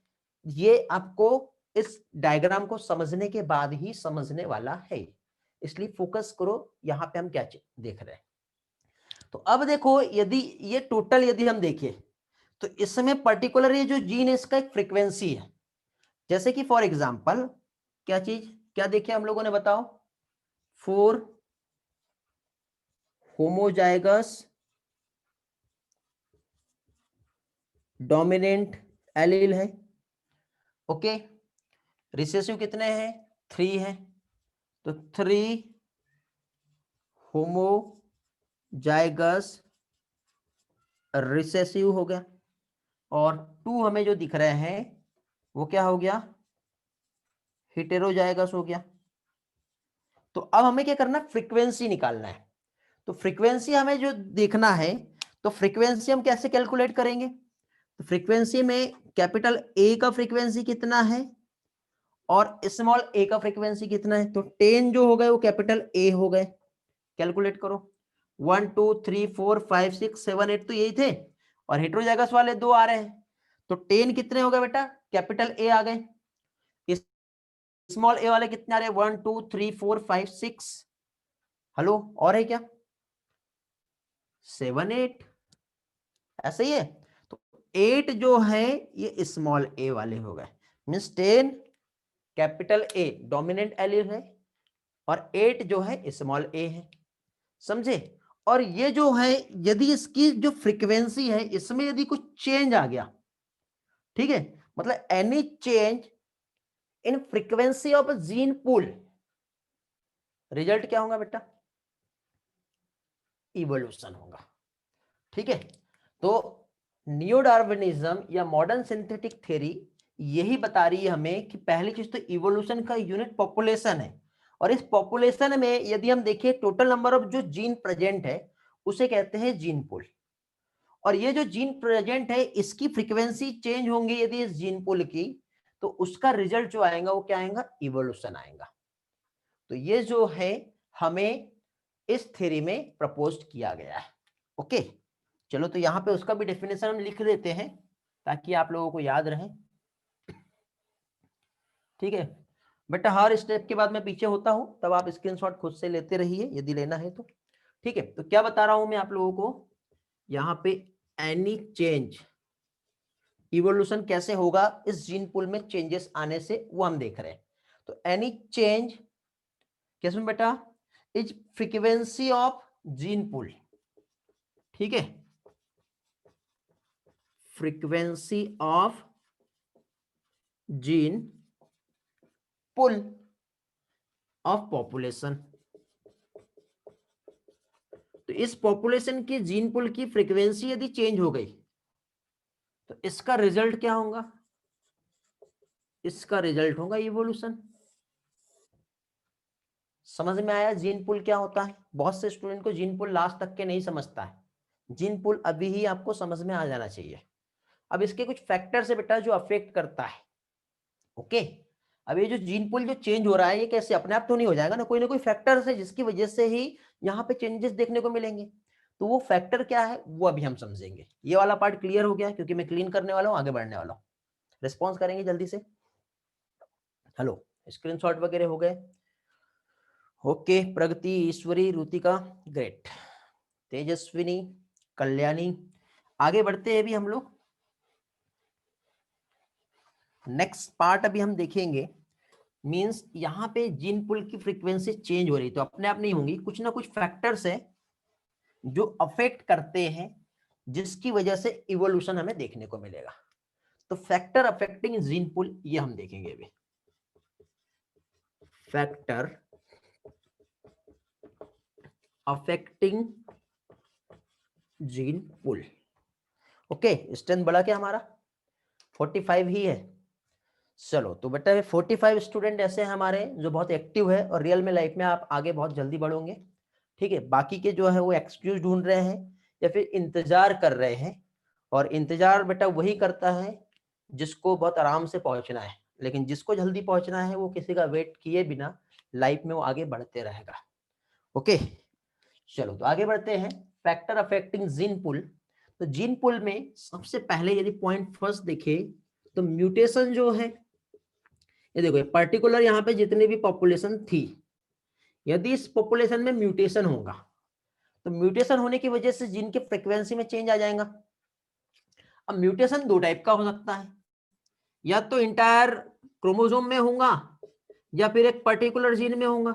ये आपको इस डायग्राम को समझने के बाद ही समझने वाला है, इसलिए फोकस करो यहाँ पे हम क्या देख रहे हैं। तो अब देखो, यदि ये टोटल यदि हम देखें तो इसमें पर्टिकुलर ये जो जीन है इसका एक फ्रीक्वेंसी है। जैसे कि फॉर एग्जांपल क्या चीज, क्या देखे हम लोगों ने, बताओ? 4 होमोजाइगस डोमिनेंट एलील है। ओके, रिसेसिव कितने हैं? 3 है। तो 3 होमोजाइगस रिसेसिव हो गया, और 2 हमें जो दिख रहे हैं वो क्या हो गया, हेटेरोजाइगस हो गया। तो अब हमें क्या करना है, फ्रीक्वेंसी निकालना है। तो फ्रीक्वेंसी हमें जो देखना है, तो फ्रीक्वेंसी हम कैसे कैलकुलेट करेंगे? तो फ्रीक्वेंसी में कैपिटल ए का फ्रीक्वेंसी कितना है और स्मॉल ए का फ्रीक्वेंसी कितना है? तो 10 जो हो गए वो कैपिटल ए हो गए। कैलकुलेट करो, 1 2 3 4 5 6 7 8 तो यही थे, और हेटेरोजाइगस वाले 2 आ रहे हैं। तो 10 कितने हो गए बेटा, कैपिटल ए आ गए। स्मॉल ए वाले कितने आ रहे हैं, 1 2 3 4 5 6। हेलो, और है क्या? 7 8, ऐसा ही है। तो 8 जो है ये स्मॉल ए वाले हो गए, means 10 capital A dominant allele है और 8 जो है स्मॉल ए है। समझे? और ये जो है, यदि इसकी जो फ्रीक्वेंसी है इसमें यदि कुछ चेंज आ गया, ठीक है, मतलब any change in frequency of gene pool, result क्या होगा बेटा? इवोल्यूशन होगा। ठीक है, तो नियोडार्विनिज्म या मॉडर्न सिंथेटिक थ्योरी यही बता रही है हमें कि पहली चीज तो इवोल्यूशन का यूनिट पॉपुलेशन है, और इस पॉपुलेशन में यदि हम देखिए टोटल नंबर ऑफ जो जीन प्रेजेंट है उसे कहते हैं जीन पूल। और ये जो जीन प्रेजेंट है इसकी फ्रीक्वेंसी चेंज होंगी यदि इस जीन पूल की, तो उसका रिजल्ट जो आएगा वो क्या आएगा, इवोल्यूशन आएगा। तो ये जो है हमें इस थ्योरी में प्रपोज किया गया है। ओके, चलो तो यहाँ पे उसका भी डेफिनेशन हम लिख देते हैं ताकि आप लोगों को याद रहे। ठीक है बेटा, हर स्टेप के बाद मैं पीछे होता हूं, तब आप स्क्रीनशॉट खुद से लेते रहिए यदि लेना है तो। ठीक है, तो क्या बता रहा हूं मैं आप लोगों को यहाँ पे, एनी चेंज, इवोल्यूशन कैसे होगा इस जीन पूल में चेंजेस आने से, वो हम देख रहे हैं। तो एनी चेंज किसमें बेटा, is frequency of gene pool. ठीक है, frequency of gene pool of population. तो इस पॉपुलेशन की जीन पुल की फ्रीक्वेंसी यदि चेंज हो गई तो इसका रिजल्ट क्या होगा, इसका रिजल्ट होगा इवोल्यूशन। समझ में आया जीन पुल क्या होता है? बहुत से स्टूडेंट को जीन पुल लास्ट तक के नहीं समझता है, जीन पुल अभी ही आपको समझ में आ जाना चाहिए। अब इसके कुछ फैक्टर्स है बेटा जो अफेक्ट करता है। ओके, अब ये जो जीन पूल जो चेंज हो रहा है ये कैसे, अपने आप तो नहीं हो जाएगा ना कोई फैक्टर्स है जिसकी वजह से ही यहाँ पे चेंजेस देखने को मिलेंगे। तो वो फैक्टर क्या है वो अभी हम समझेंगे। ये वाला पार्ट क्लियर हो गया, क्योंकि मैं क्लीन करने वाला हूँ, आगे बढ़ने वाला हूँ। रिस्पॉन्स करेंगे जल्दी से। हेलो, स्क्रीनशॉट वगैरह हो गए? ओके, प्रगति, ईश्वरी, रुतिका, ग्रेट, तेजस्विनी, कल्याणी। आगे बढ़ते हैं अभी हम लोग। नेक्स्ट पार्ट अभी हम देखेंगे, मींस यहाँ पे जीन पूल की फ्रीक्वेंसी चेंज हो रही, तो अपने आप नहीं होंगी, कुछ ना कुछ फैक्टर्स है जो अफेक्ट करते हैं, जिसकी वजह से इवोल्यूशन हमें देखने को मिलेगा। तो फैक्टर अफेक्टिंग जीन पूल ये हम देखेंगे अभी। Factor affecting gene pool. Okay, strength बढ़ा क्या हमारा? 45 ही है। चलो, तो बेटा 45 स्टूडेंट ऐसे हैं हमारे जो बहुत एक्टिव है और रियल में लाइफ में आप आगे बहुत जल्दी बढ़ोगे। ठीक है, बाकी के जो है वो एक्सक्यूज ढूंढ रहे हैं या फिर इंतजार कर रहे हैं, और इंतजार बेटा वही करता है जिसको बहुत आराम से पहुंचना है, लेकिन जिसको जल्दी पहुंचना है वो किसी का वेट किए बिना लाइफ में वो आगे बढ़ते रहेगा। ओके, चलो तो आगे बढ़ते हैं। फैक्टर अफेक्टिंग जीन पुल। तो जीन पुल में सबसे पहले यदि पॉइंट फर्स्ट देखे तो म्यूटेशन जो है, ये देखो पर्टिकुलर यहाँ पे जितनी भी पॉपुलेशन थी, यदि इस पॉपुलेशन में म्यूटेशन होगा तो म्यूटेशन होने की वजह से जीन के फ्रीक्वेंसी में चेंज आ जाएगा। अब म्यूटेशन दो टाइप का हो सकता है, या तो इंटायर क्रोमोसोम में होगा या फिर एक पर्टिकुलर जीन में होगा,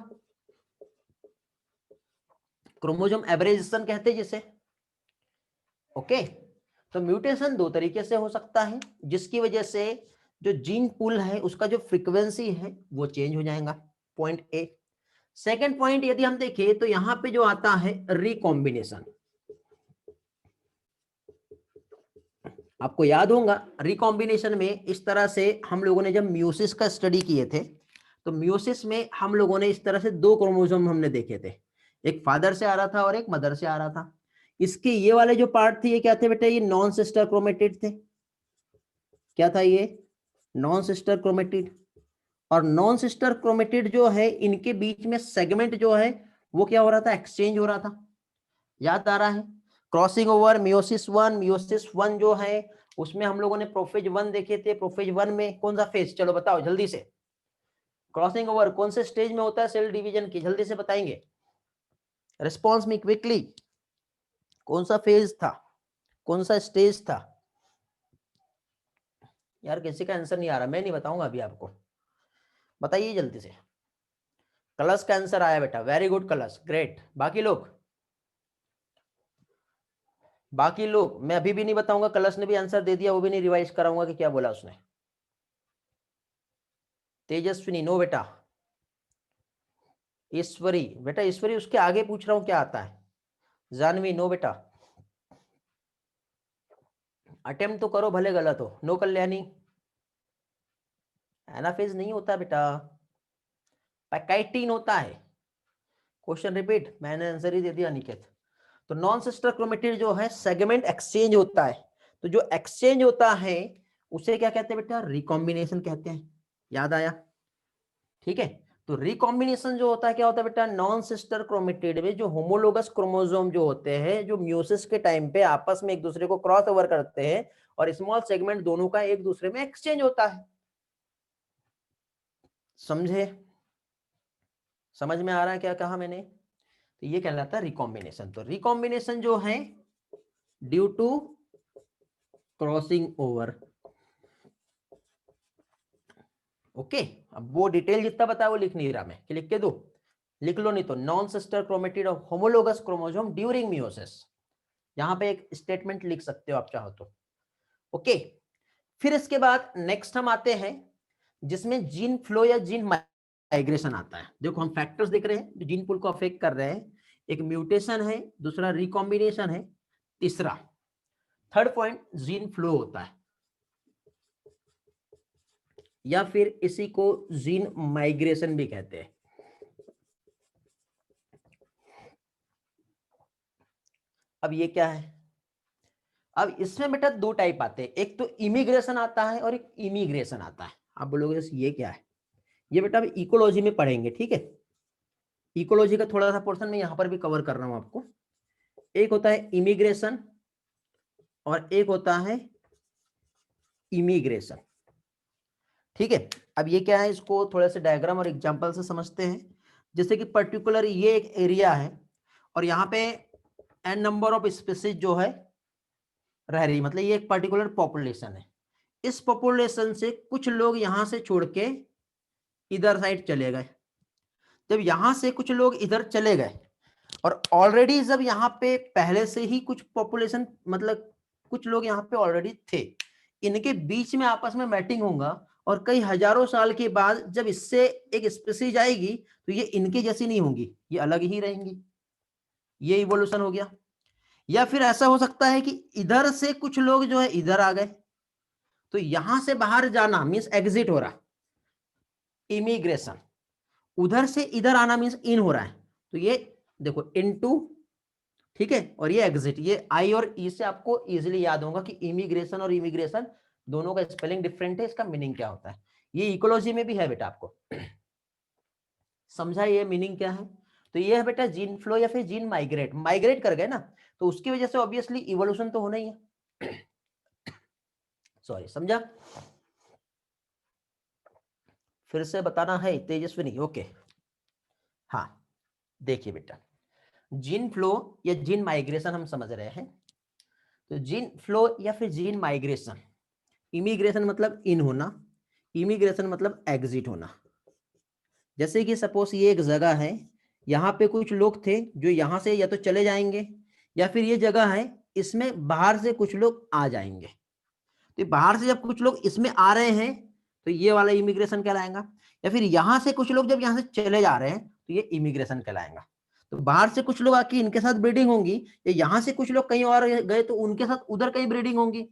क्रोमोसोम एब्रेजेशन कहते हैं जिसे। ओके, तो म्यूटेशन दो तरीके से हो सकता है, जिसकी वजह से जो जीन पूल है उसका जो फ्रीक्वेंसी है वो चेंज हो जाएगा, पॉइंट ए। सेकेंड पॉइंट यदि हम देखें तो यहां पे जो आता है रिकॉम्बिनेशन। आपको याद होगा रिकॉम्बिनेशन में इस तरह से हम लोगों ने जब मियोसिस का स्टडी किए थे, तो मियोसिस में हम लोगों ने इस तरह से दो क्रोमोसोम हमने देखे थे, एक फादर से आ रहा था और एक मदर से आ रहा था। इसके ये वाले जो पार्ट थे ये क्या थे बेटा? ये नॉन सिस्टर क्रोमेटिड थे। क्या था ये? Non sister chromatid. और नॉन सिस्टर क्रोमेटिड जो है इनके बीच में सेगमेंट जो है वो क्या हो रहा था? एक्सचेंज हो रहा था। याद आ रहा है? क्रॉसिंग ओवर, मियोसिस वन जो है उसमें हम लोगों ने प्रोफेज वन देखे थे। प्रोफेज वन में कौन सा फेज? चलो बताओ जल्दी से। क्रॉसिंग ओवर कौन से स्टेज में होता है सेल डिवीजन की? जल्दी से बताएंगे रिस्पॉन्स में क्विकली। कौन सा फेज था? कौन सा स्टेज था? यार किसी का आंसर नहीं आ रहा, मैं नहीं बताऊंगा अभी आपको, बताइए जल्दी से। कलश का आंसर आया बेटा, वेरी गुड कलश, ग्रेट। बाकी लोग? बाकी लोग मैं अभी भी नहीं बताऊंगा, कलश ने भी आंसर दे दिया, वो भी नहीं रिवाइज कराऊंगा कि क्या बोला उसने। तेजस्विनी नो बेटा। ईश्वरी बेटा, ईश्वरी उसके आगे पूछ रहा हूं क्या आता है। जानवी नो बेटा। अटेम्प्ट तो करो भले गलत हो। नो कल्याणी। एनाफेज नहीं होता बेटा, पैकाइटिन होता है। क्वेश्चन रिपीट, मैंने आंसर ही दे दिया अनिकेत। तो नॉन सिस्टर क्रोमेटिड जो है सेगमेंट एक्सचेंज होता है, तो जो एक्सचेंज होता है उसे क्या कहते हैं बेटा? रिकॉम्बिनेशन कहते हैं। याद आया? ठीक है, तो रिकॉम्बिनेशन जो होता है क्या होता है बेटा? नॉन सिस्टर क्रोमेटिड में जो होमोलोगस क्रोमोसोम जो होते हैं, जो म्यूसिस के टाइम पे आपस में एक दूसरे को क्रॉस ओवर करते हैं और स्मॉल सेगमेंट दोनों का एक दूसरे में एक्सचेंज होता है। समझे? समझ में आ रहा है क्या कहा मैंने? तो ये कहलाता है रिकॉम्बिनेशन। तो रिकॉम्बिनेशन जो है due to crossing over. Okay, अब वो डिटेल जितना बताया वो लिख नहीं रहा मैं, कि लिख के दो? लिख लो नहीं तो। Non sister chromatid of homologous chromosome during meiosis, यहां पे एक स्टेटमेंट लिख सकते हो आप चाहो तो। ओके, फिर इसके बाद नेक्स्ट हम आते हैं जिसमें जीन फ्लो या जीन माइग्रेशन आता है। देखो हम फैक्टर्स देख रहे हैं जो जीन पूल को अफेक्ट कर रहे हैं, एक म्यूटेशन है, दूसरा रिकॉम्बिनेशन है, तीसरा थर्ड पॉइंट जीन फ्लो होता है, या फिर इसी को जीन माइग्रेशन भी कहते हैं। अब ये क्या है? अब इसमें बेटा दो टाइप आते हैं, एक तो इमिग्रेशन आता है और एक इमिग्रेशन आता है। आप बोलोगे ये क्या है? ये बेटा अब इकोलॉजी में पढ़ेंगे, ठीक है? इकोलॉजी का थोड़ा सा पोर्शन मैं यहां पर भी कवर कर रहा हूं आपको। एक होता है इमिग्रेशन और एक होता है इमिग्रेशन, ठीक है, अब ये क्या है, इसको थोड़ा सा डायग्राम और एग्जांपल से समझते हैं। जैसे कि पर्टिकुलर ये एक एरिया है और यहाँ पे n नंबर ऑफ स्पीसीज जो है रह रही, मतलब ये एक पर्टिकुलर पॉपुलेशन है। इस पॉपुलेशन से कुछ लोग यहाँ से छोड़ के इधर साइड चले गए। जब यहाँ से कुछ लोग इधर चले गए और ऑलरेडी जब यहाँ पे पहले से ही कुछ पॉपुलेशन, मतलब कुछ लोग यहाँ पे ऑलरेडी थे, इनके बीच में आपस में मैटिंग होगा और कई हजारों साल के बाद जब इससे एक स्पीसीज आएगी तो ये इनके जैसी नहीं होंगी, ये अलग ही रहेंगी। ये इवोल्यूशन हो गया। या फिर ऐसा हो सकता है कि इधर से कुछ लोग जो है इधर आ गए, तो यहां से बाहर जाना मींस एग्जिट हो रहा, इमिग्रेशन। उधर से इधर आना मींस इन हो रहा है, तो ये देखो इनटू, ठीक है, और ये एग्जिट। ये आई और ई से आपको इजीली याद होगा कि इमिग्रेशन और इमिग्रेशन दोनों का स्पेलिंग डिफरेंट है, इसका मीनिंग क्या होता है। ये इकोलॉजी में भी है बेटा, आपको समझा ये मीनिंग क्या है। तो ये है बेटा जीन फ्लो या फिर जीन माइग्रेट, माइग्रेट कर गए ना तो उसकी वजह से ऑब्वियसली इवोल्यूशन तो होना ही है। सॉरी, समझा। फिर से बताना है तेजस्विनी, ओके। हाँ, देखिए बेटा, जीन फ्लो या जीन माइग्रेशन हम समझ रहे हैं। तो जीन फ्लो या फिर जीन माइग्रेशन, इमिग्रेशन मतलब इन होना, इमिग्रेशन मतलब एग्जिट होना। जैसे कि सपोज ये एक जगह है, यहाँ पे कुछ लोग थे जो यहाँ से या तो चले जाएंगे, या फिर ये जगह है इसमें बाहर से कुछ लोग आ जाएंगे। तो बाहर से जब कुछ लोग इसमें आ रहे हैं तो ये वाला इमिग्रेशन कहलाएगा, या फिर यहाँ से कुछ लोग जब यहाँ से चले जा रहे हैं तो ये इमिग्रेशन कहलाएगा। तो बाहर से कुछ लोग आके इनके साथ ब्रीडिंग होंगी, या यहाँ से कुछ लोग कहीं और गए तो उनके साथ उधर कहीं ब्रीडिंग होंगी,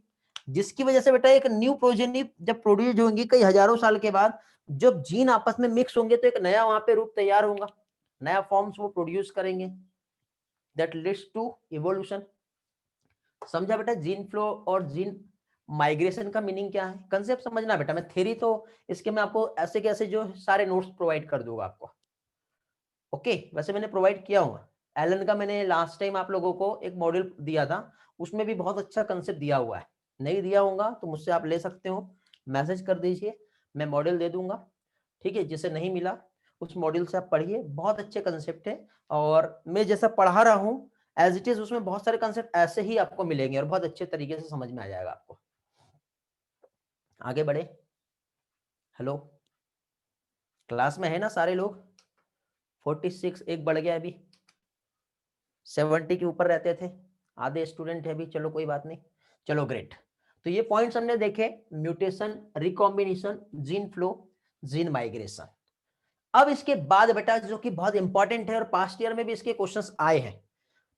जिसकी वजह से बेटा एक न्यू प्रोजेनी जब प्रोड्यूस होंगी कई हजारों साल के बाद, जब जीन आपस में मिक्स होंगे तो एक नया वहां पे रूप तैयार होगा, नया फॉर्म्स वो प्रोड्यूस करेंगे, दैट लीड्स टू इवोल्यूशन। समझा बेटा जीन फ्लो और जीन माइग्रेशन का मीनिंग क्या है, कंसेप्ट समझना बेटा। मैं थ्योरी तो इसके मैं आपको ऐसे कैसे जो सारे नोट्स प्रोवाइड कर दूंगा आपको, ओके। वैसे मैंने प्रोवाइड किया हूँ एलन का, मैंने लास्ट टाइम आप लोगों को एक मॉड्यूल दिया था, उसमें भी बहुत अच्छा कंसेप्ट दिया हुआ है। नहीं दिया होगा तो मुझसे आप ले सकते हो, मैसेज कर दीजिए, मैं मॉड्यूल दे दूंगा, ठीक है। जिसे नहीं मिला उस मॉड्यूल से आप पढ़िए, बहुत अच्छे कंसेप्ट है। और मैं जैसा पढ़ा रहा हूँ एज इट इज, उसमें बहुत सारे कंसेप्ट ऐसे ही आपको मिलेंगे और बहुत अच्छे तरीके से समझ में आ जाएगा आपको। आगे बढ़े, हेलो, क्लास में है ना सारे लोग? 46, एक बढ़ गया अभी, 70 के ऊपर रहते थे, आधे स्टूडेंट है अभी, चलो कोई बात नहीं, चलो ग्रेट। तो ये पॉइंट्स हमने देखे, mutation, recombination, gene flow, gene migration. अब इसके बाद बेटा जो कि बहुत इंपॉर्टेंट है और पास्ट ईयर में भी इसके क्वेश्चंस आए हैं,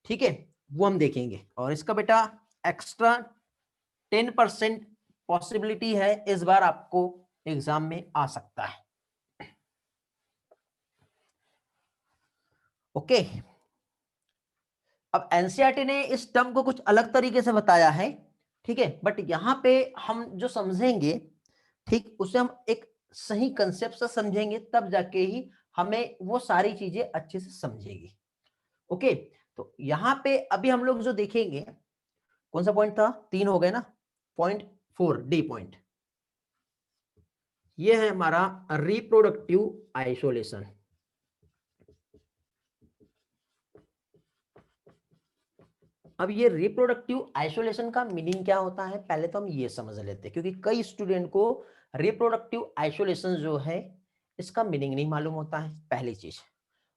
ठीक है, वो हम देखेंगे। और इसका बेटा एक्स्ट्रा 10% पॉसिबिलिटी है इस बार आपको एग्जाम में आ सकता है, ओके। अब एनसीईआरटी ने इस टर्म को कुछ अलग तरीके से बताया है, ठीक है, बट यहां पे हम जो समझेंगे, ठीक, उसे हम एक सही कंसेप्ट से समझेंगे, तब जाके ही हमें वो सारी चीजें अच्छे से समझेगी, ओके। तो यहां पे अभी हम लोग जो देखेंगे, कौन सा पॉइंट था, 3 हो गए ना, पॉइंट 4 डी पॉइंट, ये है हमारा रिप्रोडक्टिव आइसोलेशन। अब ये रिप्रोडक्टिव आइसोलेशन का मीनिंग क्या होता है, पहले तो हम ये समझ लेते हैं, क्योंकि कई स्टूडेंट को रिप्रोडक्टिव आइसोलेशन जो है इसका मीनिंग नहीं मालूम होता है, पहली चीज।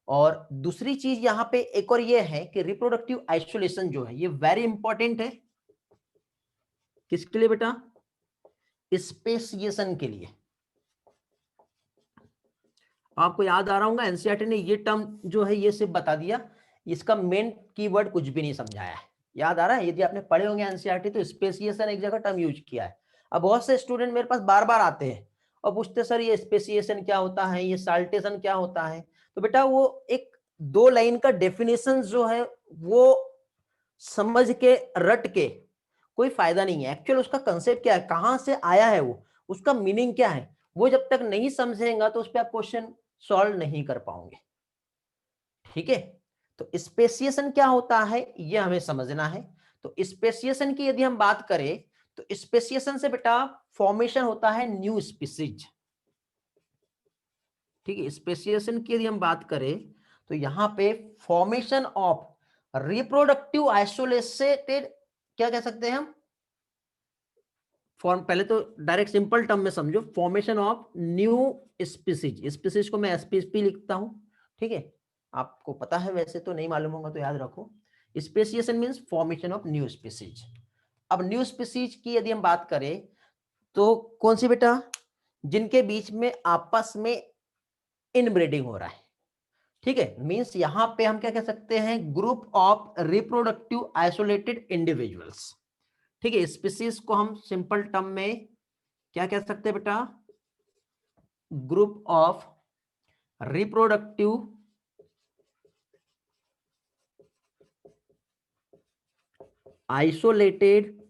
और दूसरी चीज यहाँ पे एक और ये है कि रिप्रोडक्टिव आइसोलेशन जो है ये वेरी इंपॉर्टेंट है, किसके लिए बेटा, स्पेसिएशन के लिए। आपको याद आ रहा होगा एनसीईआरटी ने ये टर्म जो है ये सिर्फ बता दिया, इसका मेन कीवर्ड कुछ भी नहीं समझाया है, याद आ रहा है? यदि आपने पढ़े होंगे एनसीईआरटी तो स्पेसिएशन एक जगह टर्म यूज किया है। अब बहुत से स्टूडेंट मेरे पास बार बार आते हैं और पूछते सर ये स्पेसिएशन क्या होता है, ये साल्टेशन क्या होता है। तो बेटा वो एक 2 लाइन का डेफिनेशन जो है वो समझ के रट के कोई फायदा नहीं है। एक्चुअल उसका कंसेप्ट क्या है, कहां से आया है वो, उसका मीनिंग क्या है, वो जब तक नहीं समझेगा तो उस पर आप क्वेश्चन सॉल्व नहीं कर पाओगे, ठीक है। तो स्पेसिएशन क्या होता है ये हमें समझना है। तो स्पेसिएशन की यदि हम बात करें तो स्पेसिएशन से बेटा फॉर्मेशन होता है न्यू स्पीसीज, ठीक है, स्पेसिएशन की यदि हम बात करें तो यहाँ पे फॉर्मेशन ऑफ रिप्रोडक्टिव आइसोलेटेड, क्या कह सकते हैं हम, फॉर्म, पहले तो डायरेक्ट सिंपल टर्म में समझो, formation of new species, species को मैं एसपीएसपी लिखता हूं, ठीक है, आपको पता है, वैसे तो नहीं मालूम होगा तो याद रखो, speciation means formation of new species. अब न्यू स्पीसीज की यदि हम बात करें तो कौन सी बेटा, जिनके बीच में आपस में इनब्रीडिंग हो रहा है, ठीक है, मींस यहां पे हम क्या कह सकते हैं, group of reproductive isolated individuals, ठीक है, स्पीसीज को हम सिंपल टर्म में क्या कह सकते हैं बेटा, ग्रुप ऑफ रिप्रोडक्टिव आइसोलेटेड,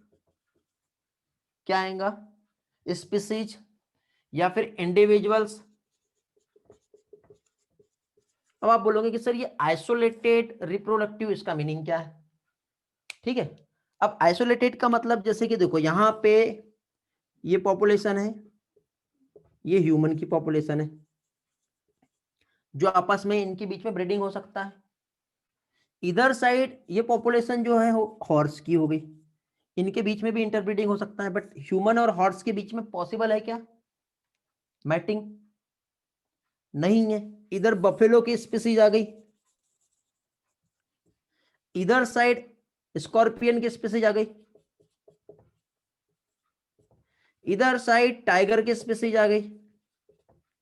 क्या आएगा, स्पीसीज या फिर इंडिविजुअल्स। अब आप बोलोगे कि सर ये आइसोलेटेड रिप्रोडक्टिव, इसका मीनिंग क्या है, ठीक है, अब आइसोलेटेड का मतलब जैसे कि देखो यहां पे ये पॉपुलेशन है, ये ह्यूमन की पॉपुलेशन है, जो आपस में इनके बीच में ब्रीडिंग हो सकता है, इधर साइड ये पॉपुलेशन जो है हॉर्स की हो गई, इनके बीच में भी इंटरब्रीडिंग हो सकता है, बट ह्यूमन और हॉर्स के बीच में पॉसिबल है क्या मैटिंग, नहीं है। इधर बफेलो की स्पीसीज आ गई, इधर साइड स्कॉर्पियन की स्पीसीज आ गई, इधर साइड टाइगर की स्पीसीज आ गई,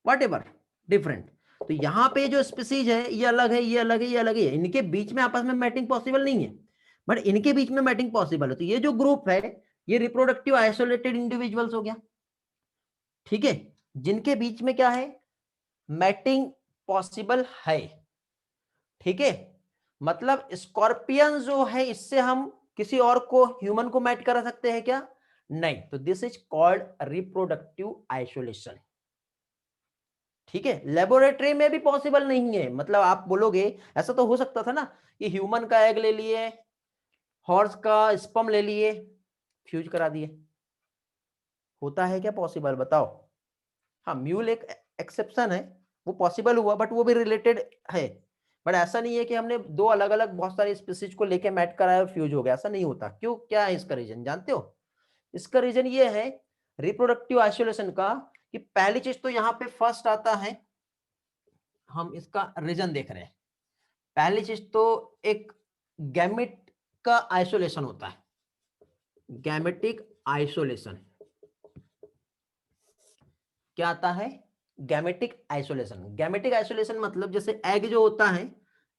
वॉट एवर डिफरेंट। तो यहां पे जो स्पीसीज है ये अलग है, ये अलग है, ये अलग है, इनके बीच में आपस में मैटिंग पॉसिबल नहीं है, बट इनके बीच में मैटिंग पॉसिबल है। तो ये जो ग्रुप है ये रिप्रोडक्टिव आइसोलेटेड इंडिविजुअल्स हो गया, ठीक है, जिनके बीच में क्या है, मैटिंग पॉसिबल है, ठीक है, मतलब स्कॉर्पियन जो है इससे हम किसी और को, ह्यूमन को मैट करा सकते हैं क्या, नहीं, तो this is called reproductive isolation, ठीक है, लेबोरेटरी में भी पॉसिबल नहीं है, मतलब आप बोलोगे ऐसा तो हो सकता था ना कि ह्यूमन का एग ले लिए, हॉर्स का स्पर्म ले लिए, फ्यूज करा दिए, होता है क्या पॉसिबल, बताओ। हाँ, म्यूल एक एक्सेप्शन है, वो पॉसिबल हुआ, बट वो भी रिलेटेड है, बट ऐसा नहीं है कि हमने दो अलग अलग बहुत सारी स्पीसीज को लेके मैट कराया और फ्यूज हो गया, ऐसा नहीं होता। क्यों, क्या है इसका रीजन जानते हो, इसका रीजन ये है रिप्रोडक्टिव आइसोलेशन का, कि पहली चीज तो यहाँ पे फर्स्ट आता है, हम इसका रीजन देख रहे हैं, पहली चीज तो एक गैमेट का आइसोलेशन होता है, गैमेटिक आइसोलेशन, क्या आता है, गैमेटिक आइसोलेशन। गैमेटिक आइसोलेशन मतलब जैसे एग जो होता है,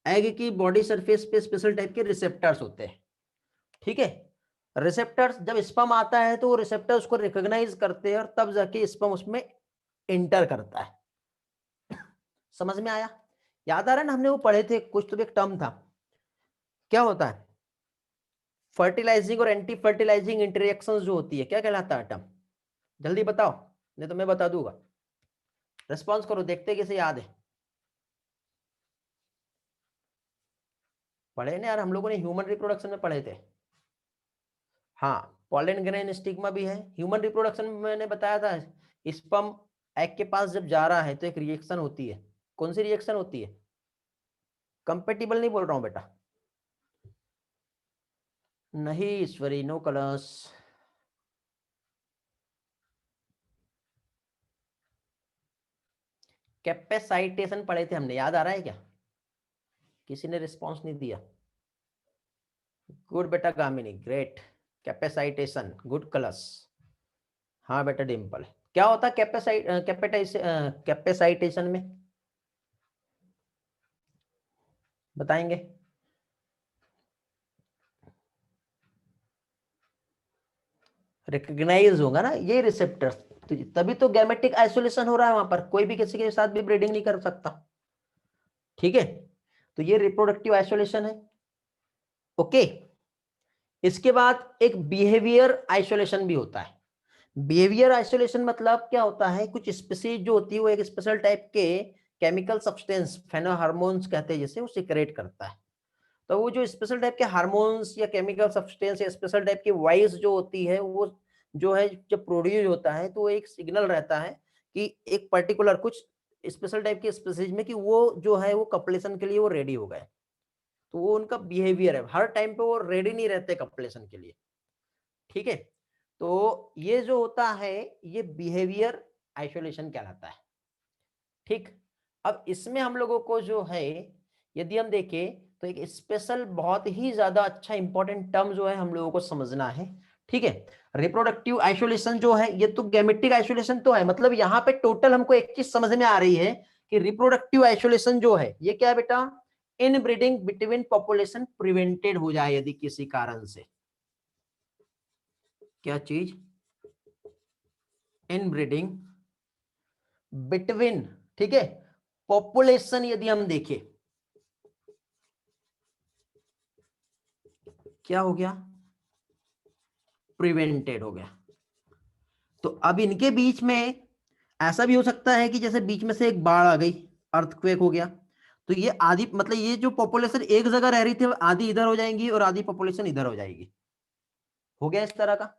एग की बॉडी सरफेस पे स्पेशल टाइप के रिसेप्टर्स होते हैं, ठीक है, रिसेप्टर्स जब स्पर्म आता है तो वो रिसेप्टर उसको रिकॉग्नाइज करते हैं और तब जाके स्पर्म उसमें इंटर करता है, समझ में आया, याद आ रहा है ना, हमने वो पढ़े थे कुछ, तो एक टर्म था, क्या होता है, फर्टिलाइजिंग और एंटी फर्टिलाइजिंग इंटरेक्शन जो होती है, क्या कहलाता है टर्म, जल्दी बताओ, नहीं तो मैं बता दूंगा, रिस्पॉन्स करो, देखते किसे याद है, पढ़े ना यार, हम लोगों ने ह्यूमन रिप्रोडक्शन में पढ़े थे, हाँ, पॉलन ग्रेन स्टिग्मा भी है, ह्यूमन रिप्रोडक्शन में मैंने बताया था, स्पर्म एग के पास जब जा रहा है तो एक रिएक्शन होती है, कौन सी रिएक्शन होती है, कंपेटिबल नहीं बोल रहा हूं बेटा, नहीं ईश्वरी, नो कलर्स, कैपेसाइटेशन पढ़े थे हमने, याद आ रहा है क्या, किसी ने रिस्पॉन्स नहीं दिया, गुड बेटा गामिनी, ग्रेट, कैपेसाइटेशन, गुड कलर्स, हाँ बेटा डिम्पल, क्या होता है कैपेसाइटेशन में, बताएंगे, रिकग्नाइज होगा ना ये रिसेप्टर, तो तभी तो गैमेटिक आइसोलेशन हो रहा है वहां पर, कोई भी किसी के साथ भी ब्रीडिंग नहीं कर सकता, ठीक है, तो ये रिप्रोडक्टिव आइसोलेशन है, ओके। इसके बाद एक बिहेवियर आइसोलेशन भी होता है, बिहेवियर आइसोलेशन मतलब क्या होता है, कुछ स्पीसीज जो होती है वो एक स्पेशल टाइप के केमिकल सब्सटेंस, फेनोहार्मोन्स कहते हैं जिसे, वो सिक्रेट करता है, तो वो जो स्पेशल टाइप के हार्मोन्स या केमिकल सब्सटेंस या स्पेशल टाइप की वॉइस जो होती है, वो जो है जब प्रोड्यूस होता है तो एक सिग्नल रहता है कि एक पर्टिकुलर कुछ स्पेशल टाइप के स्पीसीज में कि वो जो है वो कपलेशन के लिए वो रेडी हो गए, तो वो उनका बिहेवियर है, हर टाइम पे वो रेडी नहीं रहते कपलेशन के लिए। ठीक है, तो ये जो होता है ये बिहेवियर आइसोलेशन कहलाता है। ठीक, अब इसमें हम लोगों को जो है यदि हम देखें तो एक स्पेशल बहुत ही ज्यादा अच्छा इंपॉर्टेंट टर्म जो है हम लोगों को समझना है। ठीक है, रिप्रोडक्टिव आइसोलेशन जो है ये तो गैमेटिक आइसोलेशन तो है, मतलब यहाँ पे टोटल हमको एक चीज समझ में आ रही है कि रिप्रोडक्टिव आइसोलेशन जो है ये क्या है बेटा, इन ब्रीडिंग बिटवीन पॉपुलेशन प्रिवेंटेड हो जाए यदि किसी कारण से, क्या चीज, इन ब्रीडिंग बिटवीन, ठीक है, पॉपुलेशन यदि हम देखें क्या हो गया, प्रिवेंटेड हो गया। तो अब इनके बीच में ऐसा भी हो सकता है कि जैसे बीच में से एक बाढ़ आ गई, अर्थक्वेक हो गया, तो ये आधी मतलब ये जो पॉपुलेशन एक जगह रह रही थी आधी इधर हो जाएंगी और आधी पॉपुलेशन इधर हो जाएगी, हो गया इस तरह का,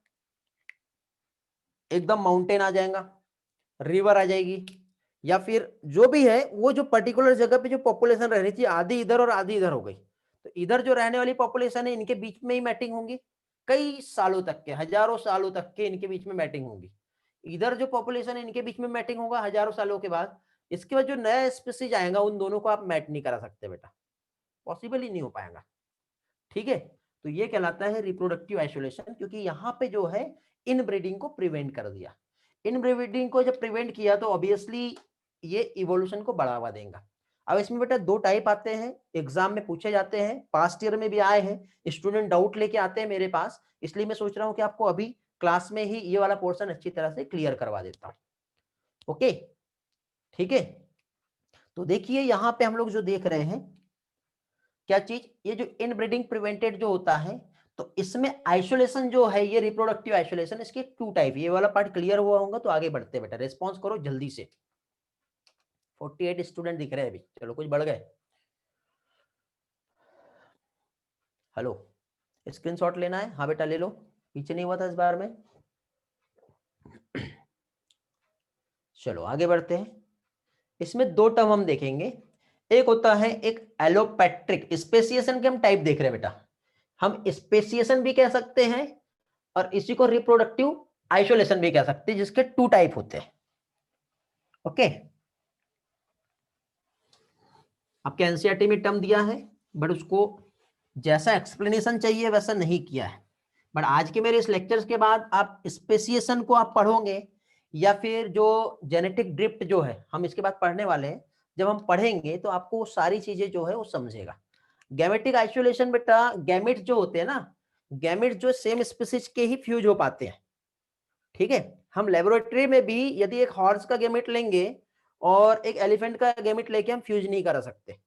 एकदम माउंटेन आ जाएगा, रिवर आ जाएगी, या फिर जो भी है वो जो पर्टिकुलर जगह पे जो पॉपुलेशन रह रही थी आधी इधर और आधी इधर हो गई, तो इधर जो रहने वाली पॉपुलेशन है इनके बीच में ही मैटिंग होंगी, कई सालों तक के, हजारों सालों तक के इनके बीच में मैटिंग होगी। इधर जो पॉपुलेशन है इनके बीच में मैटिंग होगा हजारों सालों के बाद, इसके बाद जो नया स्पीसीज आएगा उन दोनों को आप मैट नहीं करा सकते बेटा, पॉसिबल ही नहीं हो पाएगा। ठीक है, तो ये कहलाता है रिप्रोडक्टिव आइसोलेशन, क्योंकि यहाँ पे जो है इन ब्रीडिंग को प्रिवेंट कर दिया। इन ब्रीडिंग को जब प्रिवेंट किया तो ऑब्वियसली ये इवोल्यूशन को बढ़ावा देगा। अब इसमें बेटा दो टाइप आते हैं, एग्जाम में पूछे जाते हैं, पास्ट ईयर में भी आए हैं, स्टूडेंट डाउट लेके आते हैं मेरे पास, इसलिए मैं सोच रहा हूँ कि आपको अभी क्लास में ही ये वाला पोर्शन अच्छी तरह से क्लियर करवा देता हूँ। ओके, ठीक है, तो देखिए यहाँ पे हम लोग जो देख रहे हैं क्या चीज, ये जो इनब्रीडिंग प्रिवेंटेड जो होता है, तो इसमें आइसोलेशन जो है ये रिप्रोडक्टिव आइसोलेशन, इसके टू टाइप, ये वाला पार्ट क्लियर हुआ होगा तो आगे बढ़ते बेटा, रिस्पॉन्स करो जल्दी से। 48 स्टूडेंट दिख रहे हैं अभी, चलो कुछ बढ़ गए। हेलो, स्क्रीनशॉट लेना है, हाँ बेटा ले लो, पीछे नहीं हुआ था इस बार में। चलो आगे बढ़ते हैं, इसमें दो टर्म हम देखेंगे, एक होता है एक एलोपैट्रिक, स्पेसिएशन के हम टाइप देख रहे हैं बेटा, हम स्पेसिएशन भी कह सकते हैं और इसी को रिप्रोडक्टिव आइसोलेशन भी कह सकते हैं, जिसके टू टाइप होते हैं। ओके, आपके एनसीईआरटी में टर्म दिया है बट उसको जैसा एक्सप्लेनेशन चाहिए वैसा नहीं किया है, बट आज के मेरे इस लेक्चर्स के बाद आप स्पेसिएशन को आप पढ़ोगे, या फिर जो जेनेटिक ड्रिफ्ट जो है हम इसके बाद पढ़ने वाले हैं, जब हम पढ़ेंगे तो आपको वो सारी चीजें जो है वो समझेगा। गैमेटिक आइसोलेशन बेटा, गैमेट जो होते हैं ना, गैमेट जो सेम स्पीसीज के ही फ्यूज हो पाते हैं। ठीक है, हम लेबोरेटरी में भी यदि एक हॉर्स का गैमेट लेंगे और एक एलिफेंट का गैमेट लेके हम फ्यूज नहीं कर सकते,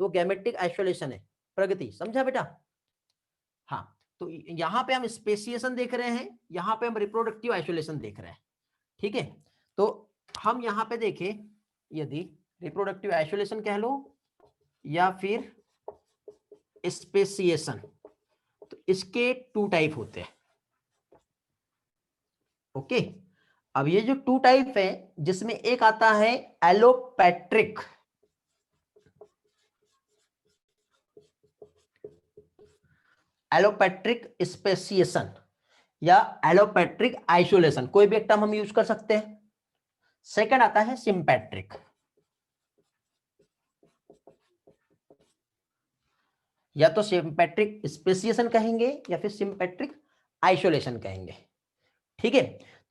तो गैमेटिक आइसोलेशन है। प्रगति समझा बेटा? हाँ, तो यहाँ पे हम स्पेसिएशन देख रहे हैं, यहाँ पे हम रिप्रोडक्टिव आइसोलेशन देख रहे हैं। ठीक है, तो हम यहाँ पे देखें, यदि रिप्रोडक्टिव आइसोलेशन कह लो या फिर स्पेसिएशन, तो इसके टू टाइप होते हैं। ओके, अब ये जो टू टाइप है जिसमें एक आता है एलोपैट्रिक, एलोपैट्रिक स्पेसिएशन या एलोपैट्रिक आइसोलेशन, कोई भी एक टर्म हम यूज कर सकते हैं। सेकंड आता है सिंपैट्रिक, या तो सिंपैट्रिक स्पेसिएशन कहेंगे या फिर सिंपैट्रिक आइसोलेशन कहेंगे। ठीक है,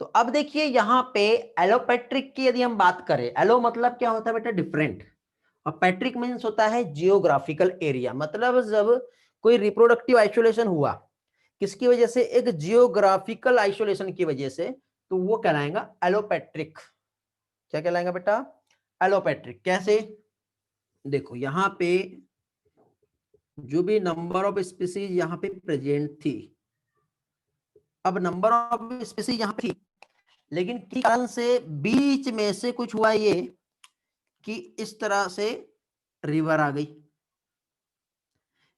तो अब देखिए यहां पे एलोपैट्रिक की यदि हम बात करें, एलो मतलब क्या होता है बेटा, डिफरेंट, और पैट्रिक मीन्स होता है जियोग्राफिकल एरिया, मतलब जब कोई रिप्रोडक्टिव आइसोलेशन हुआ किसकी वजह से, एक जियोग्राफिकल आइसोलेशन की वजह से, तो वो कहलाएगा एलोपैट्रिक। क्या कहलाएगा बेटा? एलोपैट्रिक। कैसे? देखो यहां पे जो भी नंबर ऑफ स्पीसीज यहां पे प्रेजेंट थी, अब नंबर ऑफ स्पीसीज यहां पे थी, लेकिन किसी कारण से बीच में से कुछ हुआ ये कि इस तरह से रिवर आ गई,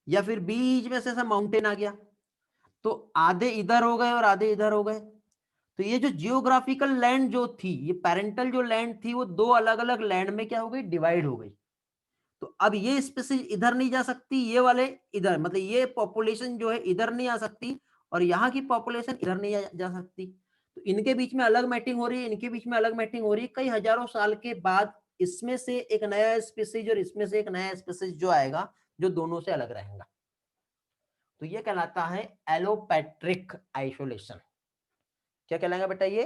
या फिर बीच में से ऐसा माउंटेन आ गया, तो आधे इधर हो गए और आधे इधर हो गए, तो ये जो जियोग्राफिकल लैंड जो थी, ये पेरेंटल जो लैंड थी, वो दो अलग अलग लैंड में क्या हो गई, डिवाइड हो गई। तो अब ये स्पीसीज इधर नहीं जा सकती, ये वाले इधर, मतलब ये पॉपुलेशन जो है इधर नहीं आ सकती, और यहाँ की पॉपुलेशन इधर नहीं जा सकती। तो इनके बीच में अलग मैटिंग हो रही है, इनके बीच में अलग मैटिंग हो रही है। कई हजारों साल के बाद इसमें से एक नया स्पीसीज और इसमें से एक नया स्पीसीज जो आएगा, जो दोनों से अलग रहेगा। तो ये कहलाता है एलोपैट्रिक आइसोलेशन। क्या कहलाएगा बेटा ये?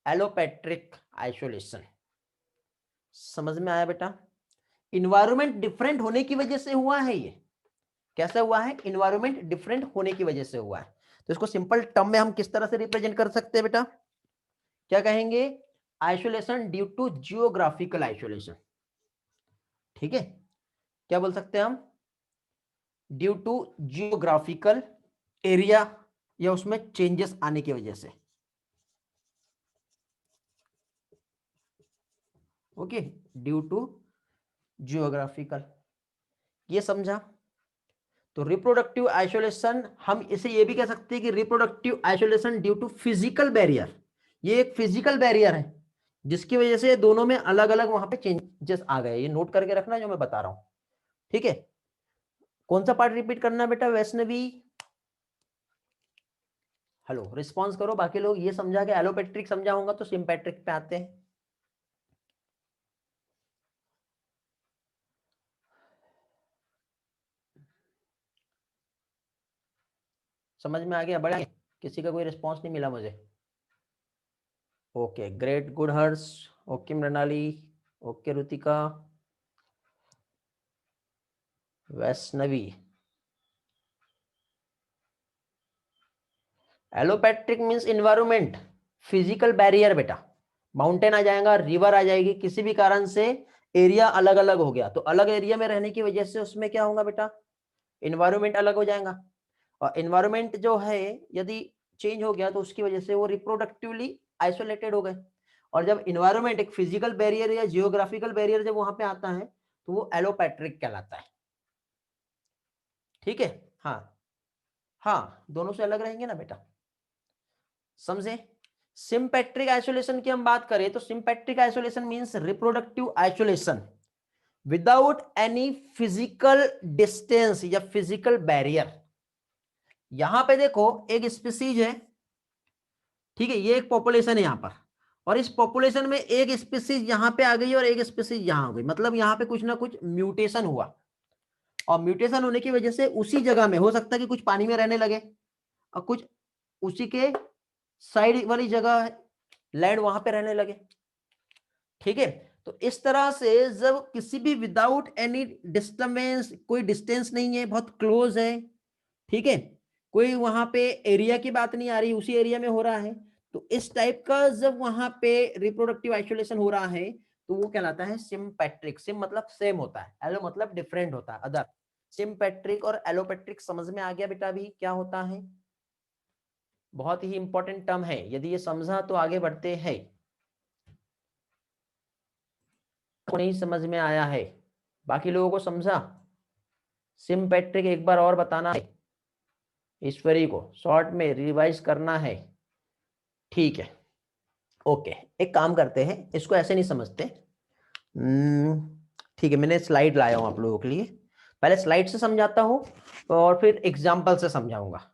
Allopatric isolation. समझ में आया बेटा? इन्वायरमेंट डिफरेंट होने की वजह से हुआ है ये। कैसे हुआ है? इन्वायरमेंट डिफरेंट होने की वजह से हुआ है। तो इसको सिंपल टर्म में हम किस तरह से रिप्रेजेंट कर सकते हैं बेटा? क्या कहेंगे? Isolation due to geographical isolation. ठीक है, क्या बोल सकते हैं हम? ड्यू टू जियोग्राफिकल एरिया, या उसमें चेंजेस आने की वजह से। ओके, ड्यू टू जियोग्राफिकल, ये समझा? तो रिप्रोडक्टिव आइसोलेशन, हम इसे ये भी कह सकते हैं कि reproductive isolation due to physical barrier. ये एक फिजिकल बैरियर है जिसकी वजह से दोनों में अलग अलग वहां पे चेंजेस आ गए। ये नोट करके रखना जो मैं बता रहा हूं। ठीक है, कौन सा पार्ट रिपीट करना है बेटा? वैष्णवी, हेलो, रिस्पॉन्स करो। बाकी लोग ये समझा के एलोपैट्रिक समझा होगा, तो सिम्पैट्रिक पे आते हैं। समझ में आ गया? बड़ा, किसी का कोई रिस्पॉन्स नहीं मिला मुझे। Okay, great, good Harsh, okay Mrunali, okay Rutika, Vaishnavi. Allopatric means environment, physical barrier बेटा। माउंटेन आ जाएगा, रिवर आ जाएगी, किसी भी कारण से एरिया अलग अलग हो गया, तो अलग एरिया में रहने की वजह से उसमें क्या होगा बेटा? इन्वायरमेंट अलग हो जाएगा। और इन्वायरमेंट जो है यदि चेंज हो गया, तो उसकी वजह से वो रिप्रोडक्टिवली आइसोलेटेड हो गए। और जब इन्वायरमेंट एक फिजिकल बैरियर या जियोग्राफिकल बैरियर जब वहां पे आता है, तो वो एलोपैट्रिक कहलाता है। ठीक है, हाँ हाँ, दोनों से अलग रहेंगे ना बेटा, समझे? सिम्पैट्रिक आइसोलेशन की हम बात करें तो sympatric isolation means reproductive isolation without any physical distance या फिजिकल बैरियर। यहां पे देखो एक स्पीसीज है, ठीक है, ये एक पॉपुलेशन है यहां पर, और इस पॉपुलेशन में एक स्पीसीज यहां पे आ गई और एक स्पीसीज यहां हो गई, मतलब यहां पे कुछ ना कुछ म्यूटेशन हुआ। और म्यूटेशन होने की वजह से उसी जगह में हो सकता है कि कुछ पानी में रहने लगे, और कुछ उसी के साइड वाली जगह लैंड वहां पे रहने लगे। ठीक है, तो इस तरह से जब किसी भी विदाउट एनी डिस्टर्बेंस, कोई डिस्टेंस नहीं है, बहुत क्लोज है, ठीक है, कोई वहां पे एरिया की बात नहीं आ रही, उसी एरिया में हो रहा है, तो इस टाइप का जब वहां पे रिप्रोडक्टिव आइसोलेशन हो रहा है, तो वो कहलाता है सिम्पैट्रिक। सिम मतलब सेम होता है, एलो मतलब डिफरेंट होता है, अदर। सिम्पैट्रिक और एलोपैट्रिक समझ में आ गया बेटा अभी क्या होता है? बहुत ही इंपॉर्टेंट टर्म है, यदि ये समझा तो आगे बढ़ते हैं। को नहीं समझ में आया है? बाकी लोगों को समझा? सिम्पैट्रिक एक बार और बताना है, ईश्वरी को शॉर्ट में रिवाइज करना है। ठीक है, ओके, एक काम करते हैं, इसको ऐसे नहीं समझते। ठीक है, मैंने स्लाइड लाया हूं आप लोगों के लिए, पहले स्लाइड से समझाता हूं और फिर एग्जाम्पल से समझाऊंगा।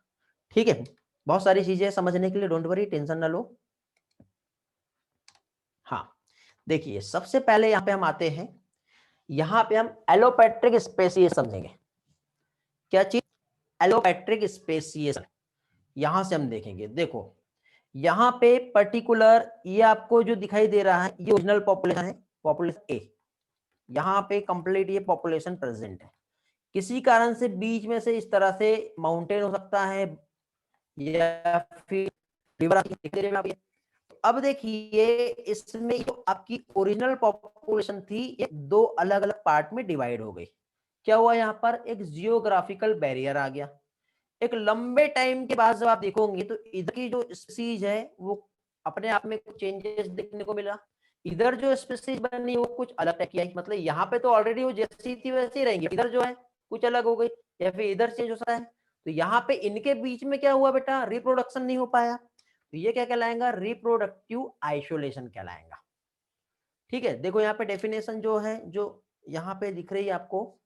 ठीक है, बहुत सारी चीजें समझने के लिए, डोंट वरी, टेंशन ना लो। हाँ, देखिए सबसे पहले यहां पे हम आते हैं, यहां पे हम एलोपैट्रिक स्पेसीज समझेंगे। क्या चीज? एलोपैट्रिक स्पेसीएशन। यहां से हम देखेंगे, देखो यहां पे पर्टिकुलर ये आपको जो दिखाई दे रहा है, ये ओरिजिनल पॉपुलेशन है, पॉपुलेशन ए। यहां पे कंप्लीट ये पॉपुलेशन प्रेजेंट है, किसी कारण से बीच में से इस तरह से माउंटेन हो सकता है या फिर रिवर। अब देखिए इसमें जो आपकी ओरिजिनल पॉपुलेशन थी, ये दो अलग अलग पार्ट में डिवाइड हो गई। क्या हुआ? यहाँ पर एक जियोग्राफिकल बैरियर आ गया। एक लंबे टाइम के बाद जब आप देखोगे तो इधर की जो स्पीसीज है वो अपने आप में कुछ चेंजेस देखने को मिला, इधर जो स्पीसीज बनी वो कुछ अलग टाइप की आई। मतलब यहाँ पे तो ऑलरेडी वो जैसी थी वैसी ही रहेंगी, इधर जो है कुछ अलग हो गई, या फिर इधर चेंज हो सकता है। तो यहाँ पे इनके बीच में क्या हुआ बेटा? रिप्रोडक्शन नहीं हो पाया। तो ये क्या कहलाएगा, रिप्रोडक्टिव आइसोलेशन कहलाएगा। ठीक है, देखो यहाँ पे डेफिनेशन जो है, जो यहाँ पे दिख रही है आपको,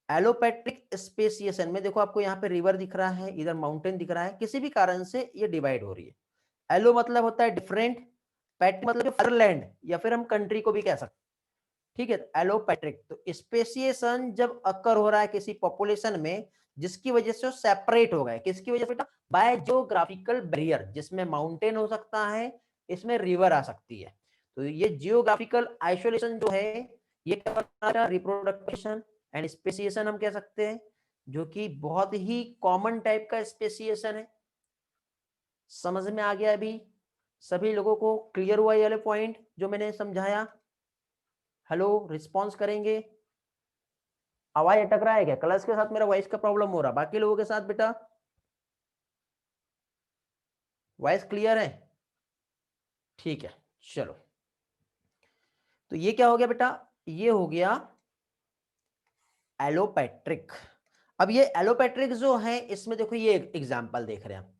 एलोपैट्रिक स्पेसिएशन में देखो आपको यहाँ पे रिवर दिख रहा है, इधर माउंटेन दिख रहा है, किसी भी कारण से ये डिवाइड हो रही है। एलो मतलब होता है डिफरेंट, पैट्रिक मतलब फरलैंड या फिर हम कंट्री को भी कह सकते हैं। ठीक है, एलोपैट्रिक तो स्पेसिएशन जब अकर हो रहा है किसी पॉपुलेशन में, जिसकी वजह से वो सेपरेट हो गए, किसकी वजह से बेटा, बाय जियोग्राफिकल बैरियर, जिसमें माउंटेन हो सकता है, इसमें रिवर आ सकती है। तो ये जियोग्राफिकल आइसोलेशन जो है, ये क्या, रिप्रोडक्शन एंड स्पेसिएशन हम कह सकते हैं, जो कि बहुत ही कॉमन टाइप का स्पेसिएशन है। समझ में आ गया अभी सभी लोगों को, क्लियर हुआ ये वाले पॉइंट जो मैंने समझाया? हेलो, रिस्पॉन्स करेंगे? आवाज अटक रहा है क्या? क्लास के साथ मेरा वॉइस का प्रॉब्लम हो रहा, बाकी लोगों के साथ बेटा वॉइस क्लियर है? ठीक है, चलो। तो ये क्या हो गया बेटा, ये हो गया एलोपैट्रिक। अब ये एलोपैट्रिक जो है, इसमें देखो ये एग्जांपल देख रहे हैं हम,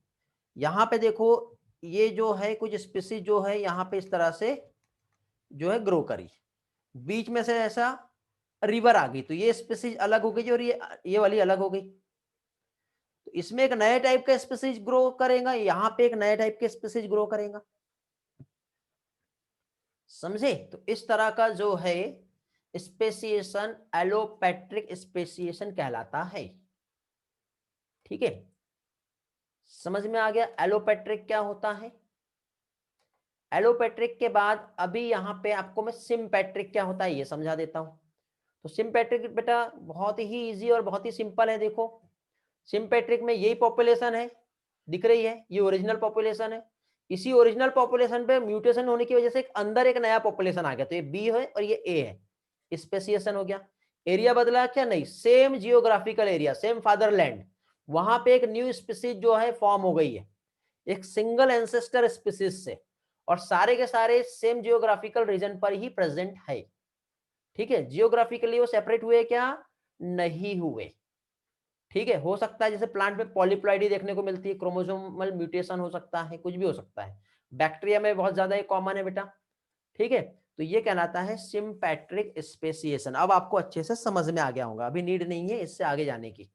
यहां पे देखो ये जो है कुछ स्पीसीज जो है यहां पे इस तरह से जो है ग्रो करी, बीच में से ऐसा रिवर आ गई, तो ये स्पीसीज अलग हो गई और ये वाली अलग हो गई। तो इसमें एक नए टाइप का स्पीसीज ग्रो करेगा, यहाँ पे एक नए टाइप के स्पीसीज ग्रो करेगा। समझे? तो इस तरह का जो है स्पेसिएशन एलोपैट्रिक स्पेसिएशन कहलाता है। ठीक है, समझ में आ गया एलोपैट्रिक क्या होता है? एलोपैट्रिक के बाद अभी यहां पे आपको मैं सिम्पैट्रिक क्या होता है ये समझा देता हूं। तो सिम्पैट्रिक बेटा बहुत ही इजी और बहुत ही सिंपल है। देखो सिम्पैट्रिक में यही पॉपुलेशन है, दिख रही है, ये ओरिजिनल पॉपुलेशन है, इसी ओरिजिनल पॉपुलेशन पे म्यूटेशन होने की वजह से अंदर एक नया पॉपुलेशन आ गया, तो ये बी है और ये ए है, स्पेसिएशन हो गया। एरिया बदला क्या? नहीं, same geographical area, same fatherland, वहां पे एक न्यू स्पीसीज जो है फॉर्म हो गई है, एक सिंगल एंसेस्टर स्पीसीज से, और सारे के सारे सेम जियोग्राफिकल रीजन पर ही प्रेजेंट है। ठीक है, जियोग्राफिकली वो सेपरेट हुए क्या? नहीं हुए। ठीक है, हो सकता है जैसे प्लांट में पॉलीप्लॉइडी देखने को मिलती है, क्रोमोसोमल म्यूटेशन हो सकता है, कुछ भी हो सकता है, बैक्टीरिया में बहुत ज्यादा कॉमन है बेटा। ठीक है, तो ये कहलाता है सिम्पैट्रिक स्पेसिएशन। अब आपको अच्छे से समझ में आ गया होगा, अभी नीड नहीं है इससे आगे जाने की।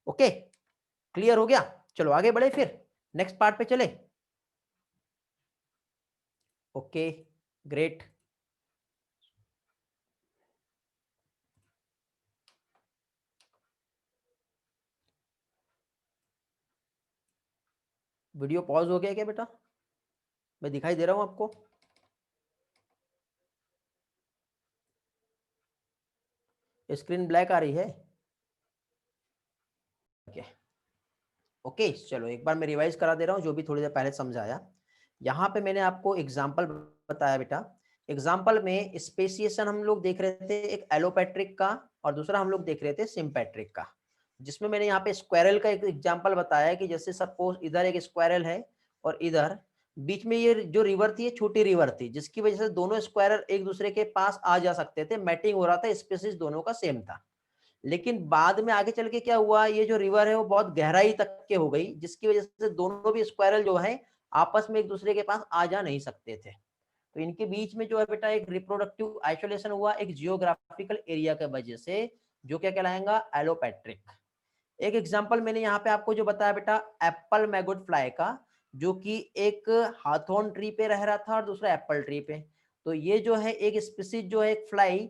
ओके, क्लियर हो गया? चलो आगे बढ़े, फिर नेक्स्ट पार्ट पे चले। Okay, great. वीडियो पॉज हो गया क्या बेटा? मैं दिखाई दे रहा हूं आपको? स्क्रीन ब्लैक आ रही है? ओके, चलो एक बार मैं रिवाइज करा दे रहा हूँ जो भी थोड़ी देर पहले समझाया। यहाँ पे मैंने आपको एग्जाम्पल बताया बेटा, एग्जाम्पल में स्पेसिएशन हम लोग देख रहे थे, एक एलोपैट्रिक का और दूसरा हम लोग देख रहे थे सिम्पैट्रिक का, जिसमें मैंने यहाँ पे स्क्वायरल का एक एग्जाम्पल बताया कि जैसे सपोज इधर एक स्क्वायरल है और इधर बीच में ये जो रिवर थी, ये छोटी रिवर थी, जिसकी वजह से दोनों स्क्वायरल एक दूसरे के पास आ जा सकते थे, मैटिंग हो रहा था, स्पेसिस दोनों का सेम था। लेकिन बाद में आगे चल के क्या हुआ, ये जो रिवर है वो बहुत गहराई तक के हो गई, जिसकी वजह से दोनों भी स्क्वायरल जो है आपस में एक दूसरे के पास आ जा नहीं सकते थे। तो इनके बीच में जो है बेटा एक रिप्रोडक्टिव आइसोलेशन हुआ, एक जियोग्राफिकल एरिया की वजह से, जो क्या कहलाएगा, एलोपैट्रिक। एक एग्जांपल मैंने यहाँ पे आपको जो बताया बेटा, एप्पल मैगोट फ्लाई का, जो कि एक हाथोन ट्री पे रह रहा था और दूसरा एप्पल ट्री पे। तो ये जो है एक स्पीसीज जो है एक फ्लाई,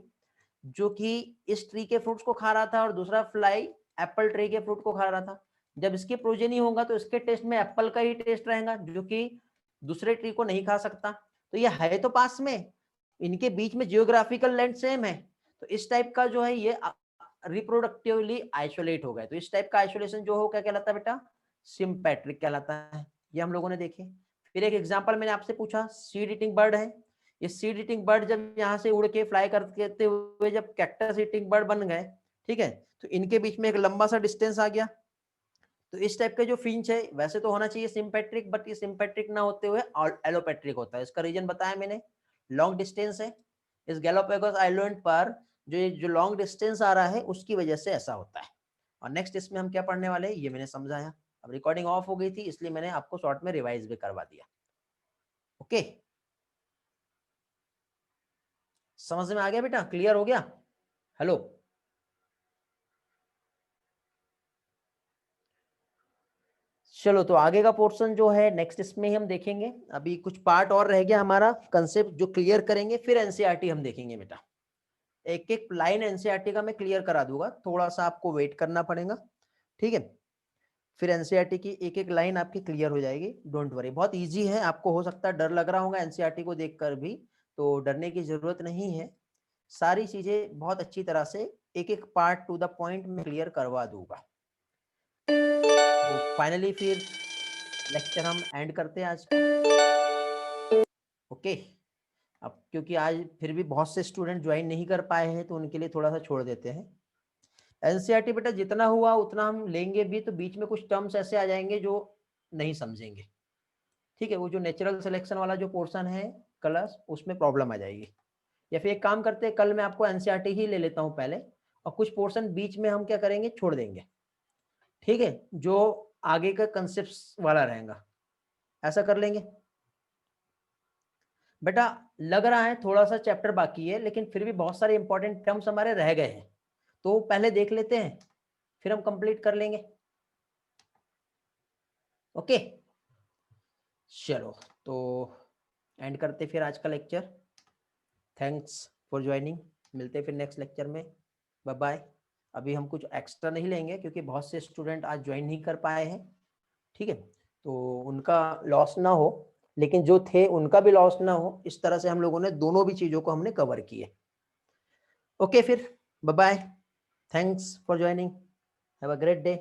जो कि इस ट्री के फ्रूट्स को खा रहा था और दूसरा फ्लाई एप्पल ट्री के फ्रूट को खा रहा था। जब इसकी प्रोजेनी होगा तो इसके टेस्ट में एप्पल का ही टेस्ट रहेगा, जो कि दूसरे ट्री को नहीं खा सकता। तो ये है तो पास में, इनके बीच में जियोग्राफिकल लैंड सेम है, तो इस टाइप का जो है ये रिप्रोडक्टिवली आइसोलेट हो गए। तो इस टाइप का आइसोलेशन जो हो क्या कहलाता है बेटा, सिम्पैट्रिक कहलाता है। ये हम लोगों ने देखे। फिर एक एग्जांपल मैंने आपसे पूछा, सीड ईटिंग बर्ड है, ये सीड ईटिंग बर्ड जब यहाँ से उड़ के फ्लाई करते हुए जब कैक्टस ईटिंग बर्ड बन गए, ठीक है, तो इनके बीच में एक लंबा सा डिस्टेंस आ गया। तो इस टाइप का जो फिंच है वैसे तो होना चाहिए सिम्पैट्रिक, बट ये सिम्पैट्रिक ना होते हुए एलोपैट्रिक होता है। इसका रीजन बताया मैंने, लॉन्ग डिस्टेंस है। इस गैलापागोस आइलैंड पर जो लॉन्ग डिस्टेंस आ रहा है उसकी वजह से ऐसा होता है। और नेक्स्ट इसमें हम क्या पढ़ने वाले हैं ये मैंने समझाया। अब रिकॉर्डिंग ऑफ हो गई थी, इसलिए मैंने आपको शॉर्ट में रिवाइज भी करवा दिया। ओके, समझ में आ गया बेटा? क्लियर हो गया? हेलो, चलो तो आगे का पोर्शन जो है नेक्स्ट इसमें ही हम देखेंगे। अभी कुछ पार्ट और रह गया हमारा, कंसेप्ट जो क्लियर करेंगे, फिर एनसीईआरटी हम देखेंगे बेटा। एक एक लाइन एनसीईआरटी का मैं क्लियर करा दूंगा, थोड़ा सा आपको वेट करना पड़ेगा, ठीक है? फिर एनसीईआरटी की एक एक लाइन आपकी क्लियर हो जाएगी, डोंट वरी। बहुत इजी है, आपको हो सकता है डर लग रहा होगा एनसीईआरटी को देखकर भी, तो डरने की जरूरत नहीं है। सारी चीजें बहुत अच्छी तरह से एक एक पार्ट टू द पॉइंट में क्लियर करवा दूंगा। तो फाइनली फिर लेक्चर हम एंड करते हैं आज का। ओके, अब क्योंकि आज फिर भी बहुत से स्टूडेंट ज्वाइन नहीं कर पाए हैं, तो उनके लिए थोड़ा सा छोड़ देते हैं। एनसीईआरटी बेटा जितना हुआ उतना हम लेंगे भी, तो बीच में कुछ टर्म्स ऐसे आ जाएंगे जो नहीं समझेंगे, ठीक है? वो जो नेचुरल सिलेक्शन वाला जो पोर्शन है क्लास, उसमें प्रॉब्लम आ जाएगी। या फिर एक काम करते हैं, कल मैं आपको एनसीईआरटी ही ले लेता हूँ पहले, और कुछ पोर्शन बीच में हम क्या करेंगे, छोड़ देंगे, ठीक है? जो आगे का कंसेप्ट वाला रहेगा, ऐसा कर लेंगे बेटा। लग रहा है थोड़ा सा चैप्टर बाकी है, लेकिन फिर भी बहुत सारे इंपॉर्टेंट टर्म्स हमारे रह गए हैं, तो पहले देख लेते हैं, फिर हम कंप्लीट कर लेंगे। ओके, चलो तो एंड करते फिर आज का लेक्चर। थैंक्स फॉर ज्वाइनिंग, मिलते फिर नेक्स्ट लेक्चर में, बाय बाय। अभी हम कुछ एक्स्ट्रा नहीं लेंगे, क्योंकि बहुत से स्टूडेंट आज ज्वाइन नहीं कर पाए हैं, ठीक है? तो उनका लॉस ना हो, लेकिन जो थे उनका भी लॉस ना हो, इस तरह से हम लोगों ने दोनों भी चीजों को हमने कवर किए। ओके, फिर bye bye, thanks for joining, have a great day.